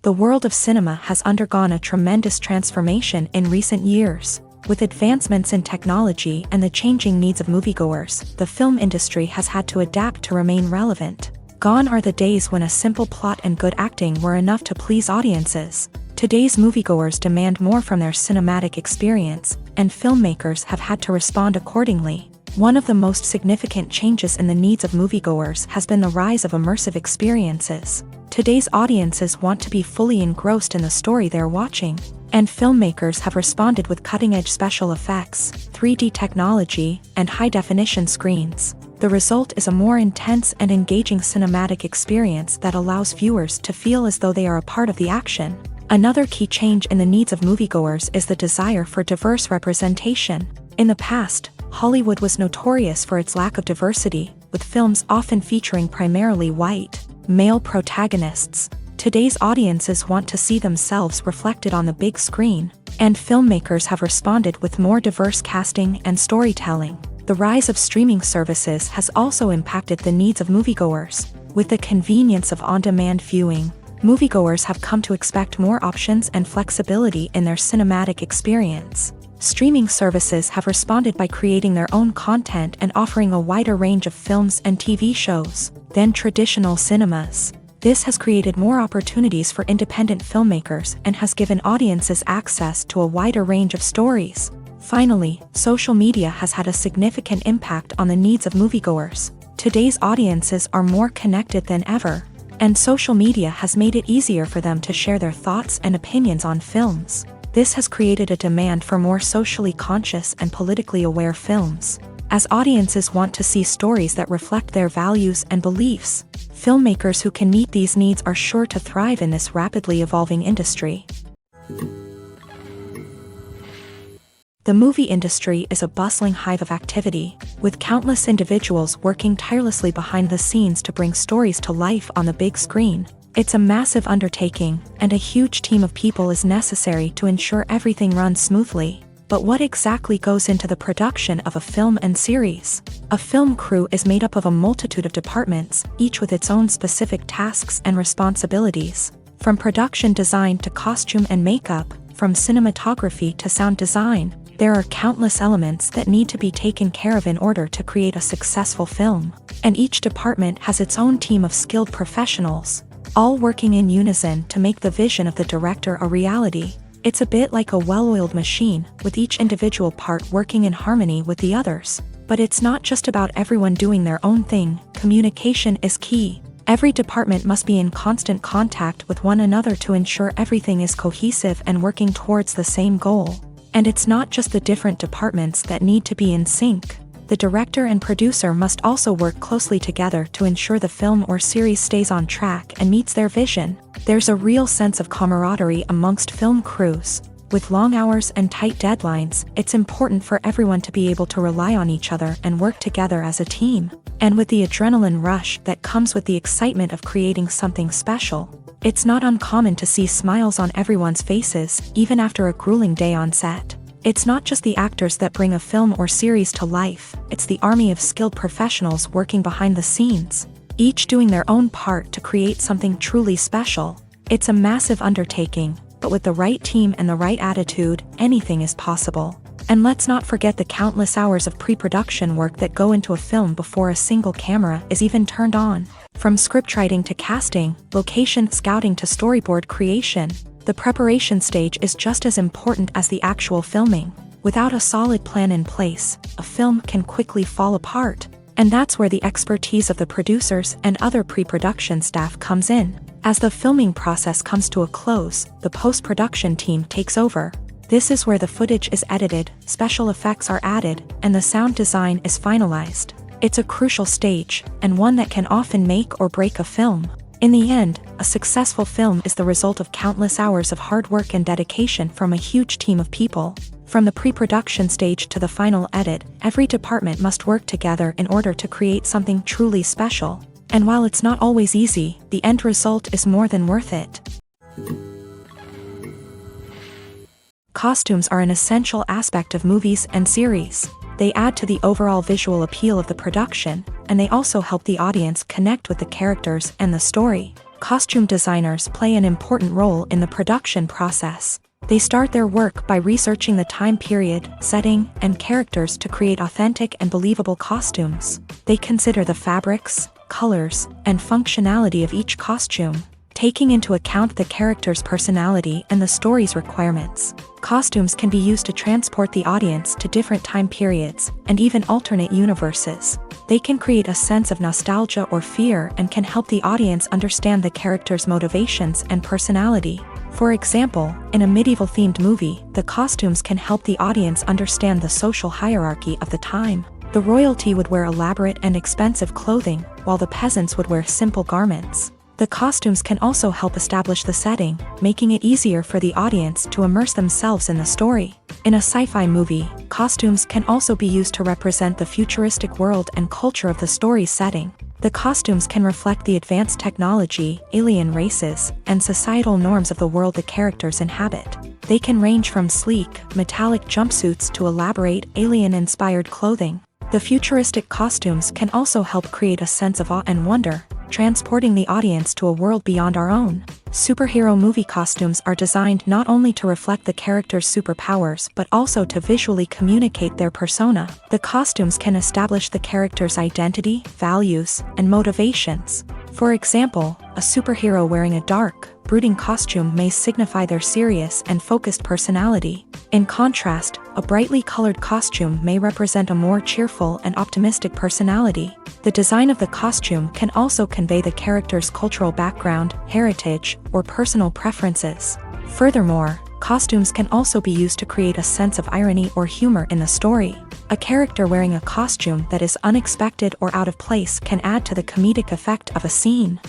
The world of cinema has undergone a tremendous transformation in recent years. With advancements in technology and the changing needs of moviegoers, the film industry has had to adapt to remain relevant. Gone are the days when a simple plot and good acting were enough to please audiences. Today's moviegoers demand more from their cinematic experience, and filmmakers have had to respond accordingly. One of the most significant changes in the needs of moviegoers has been the rise of immersive experiences. Today's audiences want to be fully engrossed in the story they're watching, and filmmakers have responded with cutting-edge special effects, 3D technology, and high-definition screens. The result is a more intense and engaging cinematic experience that allows viewers to feel as though they are a part of the action. Another key change in the needs of moviegoers is the desire for diverse representation. In the past, Hollywood was notorious for its lack of diversity, with films often featuring primarily white, male protagonists. Today's audiences want to see themselves reflected on the big screen, and filmmakers have responded with more diverse casting and storytelling. The rise of streaming services has also impacted the needs of moviegoers. With the convenience of on-demand viewing, moviegoers have come to expect more options and flexibility in their cinematic experience. Streaming services have responded by creating their own content and offering a wider range of films and TV shows than traditional cinemas. This has created more opportunities for independent filmmakers and has given audiences access to a wider range of stories. Finally, social media has had a significant impact on the needs of moviegoers. Today's audiences are more connected than ever, and social media has made it easier for them to share their thoughts and opinions on films. This has created a demand for more socially conscious and politically aware films. As audiences want to see stories that reflect their values and beliefs, filmmakers who can meet these needs are sure to thrive in this rapidly evolving industry. The movie industry is a bustling hive of activity, with countless individuals working tirelessly behind the scenes to bring stories to life on the big screen. It's a massive undertaking, and a huge team of people is necessary to ensure everything runs smoothly. But what exactly goes into the production of a film and series? A film crew is made up of a multitude of departments, each with its own specific tasks and responsibilities. From production design to costume and makeup, from cinematography to sound design, there are countless elements that need to be taken care of in order to create a successful film. And each department has its own team of skilled professionals, all working in unison to make the vision of the director a reality. It's a bit like a well-oiled machine, with each individual part working in harmony with the others. But it's not just about everyone doing their own thing. Communication is key. Every department must be in constant contact with one another to ensure everything is cohesive and working towards the same goal. And it's not just the different departments that need to be in sync. The director and producer must also work closely together to ensure the film or series stays on track and meets their vision. There's a real sense of camaraderie amongst film crews. With long hours and tight deadlines, it's important for everyone to be able to rely on each other and work together as a team. And with the adrenaline rush that comes with the excitement of creating something special, it's not uncommon to see smiles on everyone's faces, even after a grueling day on set. It's not just the actors that bring a film or series to life, it's the army of skilled professionals working behind the scenes, each doing their own part to create something truly special. It's a massive undertaking, but with the right team and the right attitude, anything is possible. And let's not forget the countless hours of pre-production work that go into a film before a single camera is even turned on. From scriptwriting to casting, location scouting to storyboard creation, the preparation stage is just as important as the actual filming. Without a solid plan in place, a film can quickly fall apart. And that's where the expertise of the producers and other pre-production staff comes in. As the filming process comes to a close, the post-production team takes over. This is where the footage is edited, special effects are added, and the sound design is finalized. It's a crucial stage, and one that can often make or break a film. In the end, a successful film is the result of countless hours of hard work and dedication from a huge team of people. From the pre-production stage to the final edit, every department must work together in order to create something truly special. And while it's not always easy, the end result is more than worth it. Costumes are an essential aspect of movies and series. They add to the overall visual appeal of the production, and they also help the audience connect with the characters and the story. Costume designers play an important role in the production process. They start their work by researching the time period, setting, and characters to create authentic and believable costumes. They consider the fabrics, colors, and functionality of each costume, taking into account the character's personality and the story's requirements. Costumes can be used to transport the audience to different time periods and even alternate universes. They can create a sense of nostalgia or fear and can help the audience understand the character's motivations and personality. For example, in a medieval-themed movie, the costumes can help the audience understand the social hierarchy of the time. The royalty would wear elaborate and expensive clothing, while the peasants would wear simple garments. The costumes can also help establish the setting, making it easier for the audience to immerse themselves in the story. In a sci-fi movie, costumes can also be used to represent the futuristic world and culture of the story's setting. The costumes can reflect the advanced technology, alien races, and societal norms of the world the characters inhabit. They can range from sleek, metallic jumpsuits to elaborate, alien-inspired clothing. The futuristic costumes can also help create a sense of awe and wonder, transporting the audience to a world beyond our own. Superhero movie costumes are designed not only to reflect the character's superpowers but also to visually communicate their persona. The costumes can establish the character's identity, values, and motivations. For example, a superhero wearing a dark, brooding costume may signify their serious and focused personality. In contrast, a brightly colored costume may represent a more cheerful and optimistic personality. The design of the costume can also convey the character's cultural background, heritage, or personal preferences. Furthermore, costumes can also be used to create a sense of irony or humor in the story. A character wearing a costume that is unexpected or out of place can add to the comedic effect of a scene.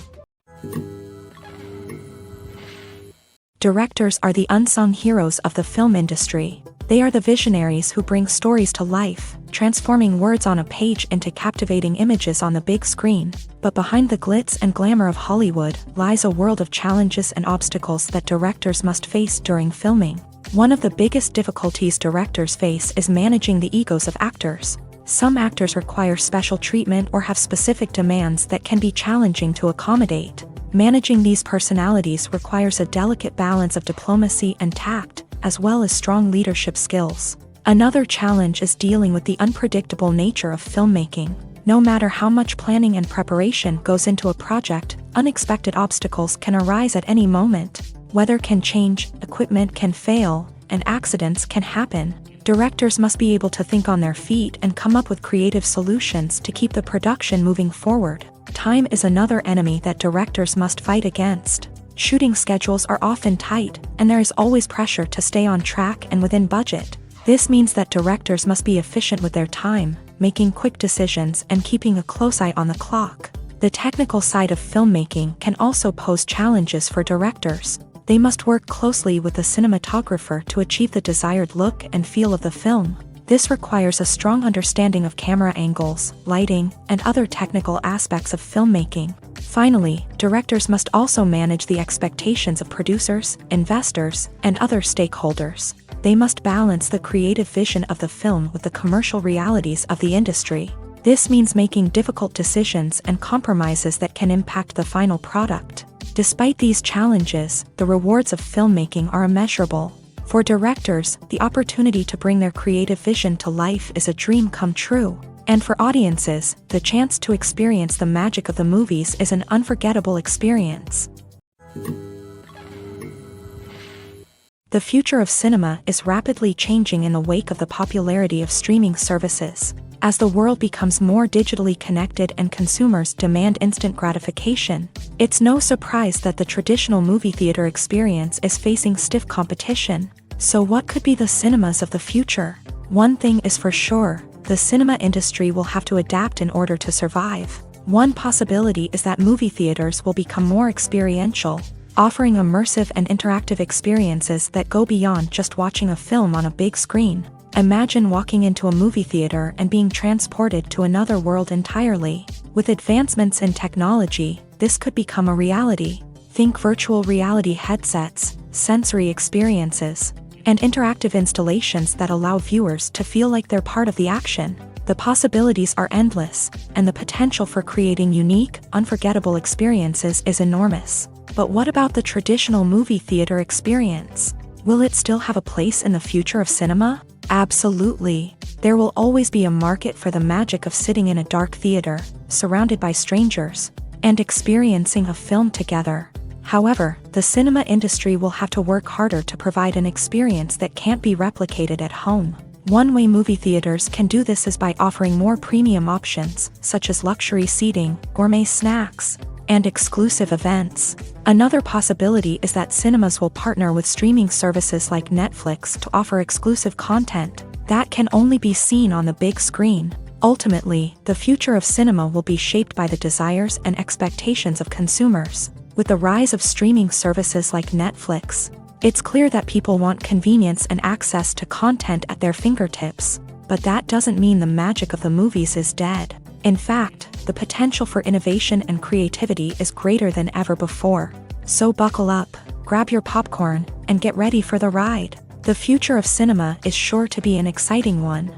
Directors are the unsung heroes of the film industry. They are the visionaries who bring stories to life, transforming words on a page into captivating images on the big screen. But behind the glitz and glamour of Hollywood lies a world of challenges and obstacles that directors must face during filming. One of the biggest difficulties directors face is managing the egos of actors. Some actors require special treatment or have specific demands that can be challenging to accommodate. Managing these personalities requires a delicate balance of diplomacy and tact, as well as strong leadership skills. Another challenge is dealing with the unpredictable nature of filmmaking. No matter how much planning and preparation goes into a project, unexpected obstacles can arise at any moment. Weather can change, equipment can fail, and accidents can happen. Directors must be able to think on their feet and come up with creative solutions to keep the production moving forward. Time is another enemy that directors must fight against. Shooting schedules are often tight, and there is always pressure to stay on track and within budget. This means that directors must be efficient with their time, making quick decisions and keeping a close eye on the clock. The technical side of filmmaking can also pose challenges for directors. They must work closely with the cinematographer to achieve the desired look and feel of the film. This requires a strong understanding of camera angles, lighting, and other technical aspects of filmmaking. Finally, directors must also manage the expectations of producers, investors, and other stakeholders. They must balance the creative vision of the film with the commercial realities of the industry. This means making difficult decisions and compromises that can impact the final product. Despite these challenges, the rewards of filmmaking are immeasurable. For directors, the opportunity to bring their creative vision to life is a dream come true. And for audiences, the chance to experience the magic of the movies is an unforgettable experience. The future of cinema is rapidly changing in the wake of the popularity of streaming services. As the world becomes more digitally connected and consumers demand instant gratification, it's no surprise that the traditional movie theater experience is facing stiff competition. So what could be the cinemas of the future? One thing is for sure, the cinema industry will have to adapt in order to survive. One possibility is that movie theaters will become more experiential, offering immersive and interactive experiences that go beyond just watching a film on a big screen. Imagine walking into a movie theater and being transported to another world entirely. With advancements in technology, this could become a reality. Think virtual reality headsets, sensory experiences, and interactive installations that allow viewers to feel like they're part of the action. The possibilities are endless, and the potential for creating unique, unforgettable experiences is enormous. But what about the traditional movie theater experience? Will it still have a place in the future of cinema? Absolutely. There will always be a market for the magic of sitting in a dark theater, surrounded by strangers, and experiencing a film together. However, the cinema industry will have to work harder to provide an experience that can't be replicated at home. One way movie theaters can do this is by offering more premium options, such as luxury seating, gourmet snacks, and exclusive events. Another possibility is that cinemas will partner with streaming services like Netflix to offer exclusive content that can only be seen on the big screen. Ultimately, the future of cinema will be shaped by the desires and expectations of consumers. With the rise of streaming services like Netflix, it's clear that people want convenience and access to content at their fingertips. But that doesn't mean the magic of the movies is dead. In fact, the potential for innovation and creativity is greater than ever before. So buckle up, grab your popcorn, and get ready for the ride. The future of cinema is sure to be an exciting one.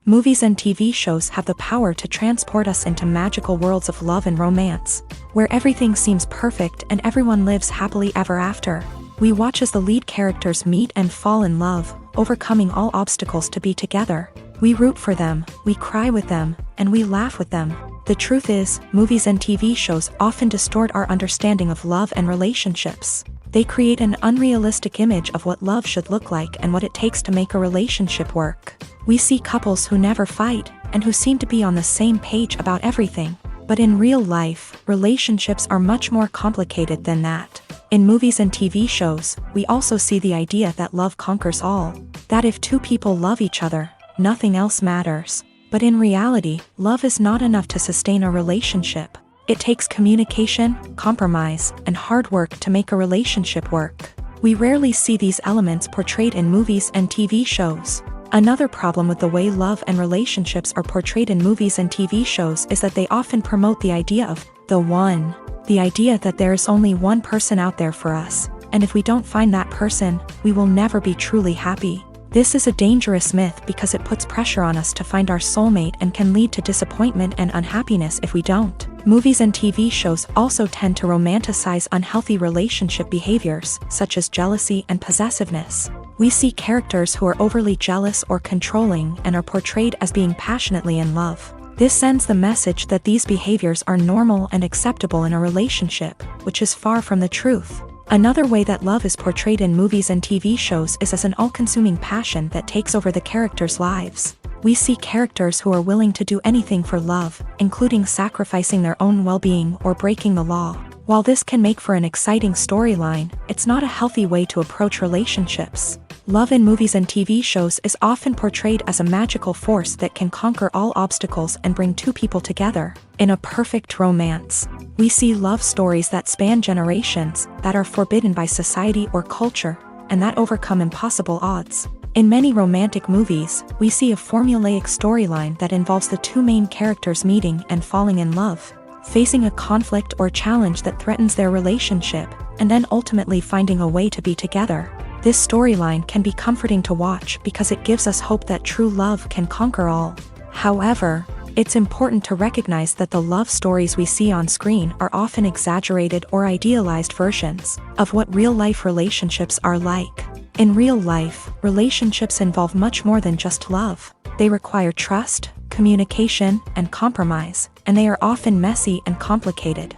Movies and TV shows have the power to transport us into magical worlds of love and romance, where everything seems perfect and everyone lives happily ever after. We watch as the lead characters meet and fall in love, overcoming all obstacles to be together. We root for them, we cry with them, and we laugh with them. The truth is, movies and TV shows often distort our understanding of love and relationships. They create an unrealistic image of what love should look like and what it takes to make a relationship work. We see couples who never fight, and who seem to be on the same page about everything. But in real life, relationships are much more complicated than that. In movies and TV shows, we also see the idea that love conquers all. That if two people love each other, nothing else matters. But in reality, love is not enough to sustain a relationship. It takes communication, compromise, and hard work to make a relationship work. We rarely see these elements portrayed in movies and TV shows. Another problem with the way love and relationships are portrayed in movies and TV shows is that they often promote the idea of the one. The idea that there is only one person out there for us, and if we don't find that person, we will never be truly happy. This is a dangerous myth because it puts pressure on us to find our soulmate and can lead to disappointment and unhappiness if we don't. Movies and TV shows also tend to romanticize unhealthy relationship behaviors, such as jealousy and possessiveness. We see characters who are overly jealous or controlling and are portrayed as being passionately in love. This sends the message that these behaviors are normal and acceptable in a relationship, which is far from the truth. Another way that love is portrayed in movies and TV shows is as an all-consuming passion that takes over the characters' lives. We see characters who are willing to do anything for love, including sacrificing their own well-being or breaking the law. While this can make for an exciting storyline, it's not a healthy way to approach relationships. Love in movies and TV shows is often portrayed as a magical force that can conquer all obstacles and bring two people together in a perfect romance. We see love stories that span generations, that are forbidden by society or culture, and that overcome impossible odds. In many romantic movies, we see a formulaic storyline that involves the two main characters meeting and falling in love, facing a conflict or challenge that threatens their relationship, and then ultimately finding a way to be together. This storyline can be comforting to watch because it gives us hope that true love can conquer all. However, it's important to recognize that the love stories we see on screen are often exaggerated or idealized versions of what real-life relationships are like. In real life, relationships involve much more than just love. They require trust, communication, and compromise, and they are often messy and complicated.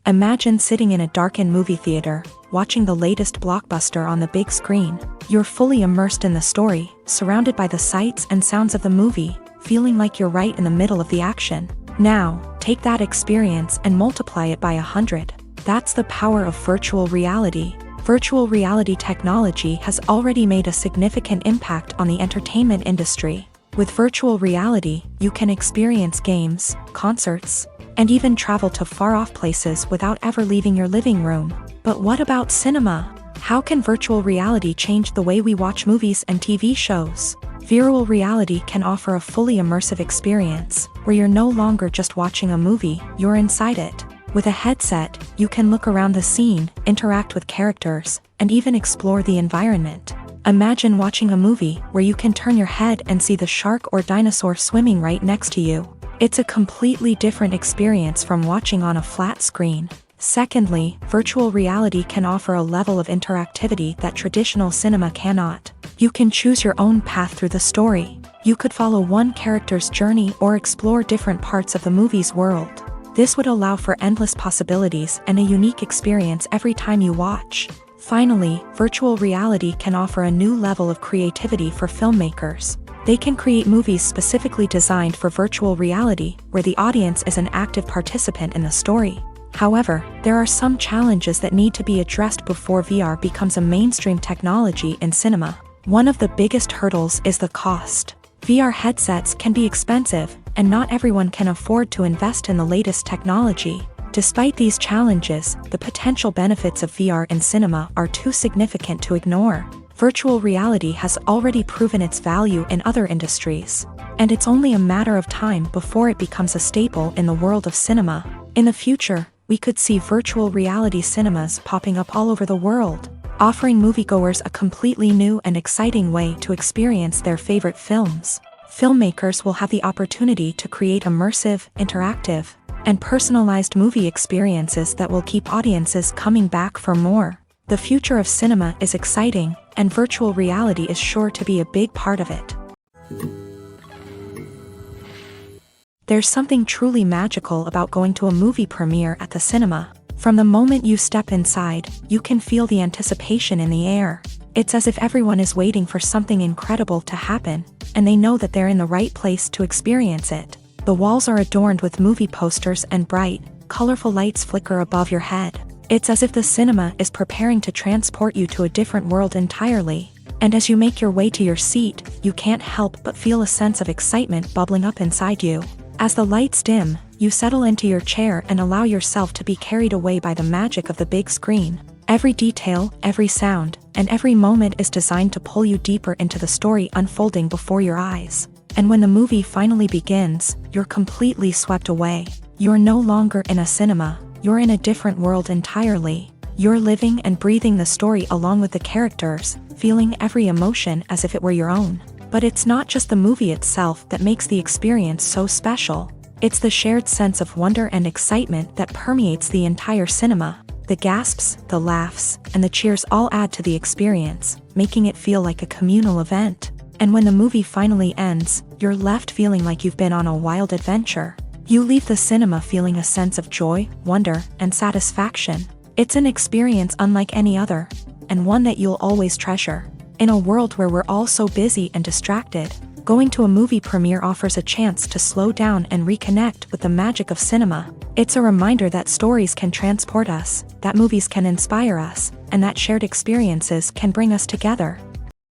Imagine sitting in a darkened movie theater, watching the latest blockbuster on the big screen. You're fully immersed in the story, surrounded by the sights and sounds of the movie, feeling like you're right in the middle of the action. Now, take that experience and multiply it by 100. That's the power of virtual reality. Virtual reality technology has already made a significant impact on the entertainment industry. With virtual reality, you can experience games, concerts, and even travel to far-off places without ever leaving your living room. But what about cinema? How can virtual reality change the way we watch movies and TV shows? Virtual reality can offer a fully immersive experience, where you're no longer just watching a movie, you're inside it. With a headset, you can look around the scene, interact with characters, and even explore the environment. Imagine watching a movie where you can turn your head and see the shark or dinosaur swimming right next to you. It's a completely different experience from watching on a flat screen. Secondly, virtual reality can offer a level of interactivity that traditional cinema cannot. You can choose your own path through the story. You could follow one character's journey or explore different parts of the movie's world. This would allow for endless possibilities and a unique experience every time you watch. Finally, virtual reality can offer a new level of creativity for filmmakers. They can create movies specifically designed for virtual reality, where the audience is an active participant in the story. However, there are some challenges that need to be addressed before VR becomes a mainstream technology in cinema. One of the biggest hurdles is the cost. VR headsets can be expensive, and not everyone can afford to invest in the latest technology. Despite these challenges, the potential benefits of VR in cinema are too significant to ignore. Virtual reality has already proven its value in other industries, and it's only a matter of time before it becomes a staple in the world of cinema. In the future, we could see virtual reality cinemas popping up all over the world, offering moviegoers a completely new and exciting way to experience their favorite films. Filmmakers will have the opportunity to create immersive, interactive, and personalized movie experiences that will keep audiences coming back for more. The future of cinema is exciting, and virtual reality is sure to be a big part of it. There's something truly magical about going to a movie premiere at the cinema. From the moment you step inside, you can feel the anticipation in the air. It's as if everyone is waiting for something incredible to happen, and they know that they're in the right place to experience it. The walls are adorned with movie posters and bright, colorful lights flicker above your head. It's as if the cinema is preparing to transport you to a different world entirely. And as you make your way to your seat, you can't help but feel a sense of excitement bubbling up inside you. As the lights dim, you settle into your chair and allow yourself to be carried away by the magic of the big screen. Every detail, every sound, and every moment is designed to pull you deeper into the story unfolding before your eyes. And when the movie finally begins, you're completely swept away. You're no longer in a cinema, you're in a different world entirely. You're living and breathing the story along with the characters, feeling every emotion as if it were your own. But it's not just the movie itself that makes the experience so special. It's the shared sense of wonder and excitement that permeates the entire cinema. The gasps, the laughs, and the cheers all add to the experience, making it feel like a communal event. And when the movie finally ends, you're left feeling like you've been on a wild adventure. You leave the cinema feeling a sense of joy, wonder, and satisfaction. It's an experience unlike any other, and one that you'll always treasure. In a world where we're all so busy and distracted, going to a movie premiere offers a chance to slow down and reconnect with the magic of cinema. It's a reminder that stories can transport us, that movies can inspire us, and that shared experiences can bring us together.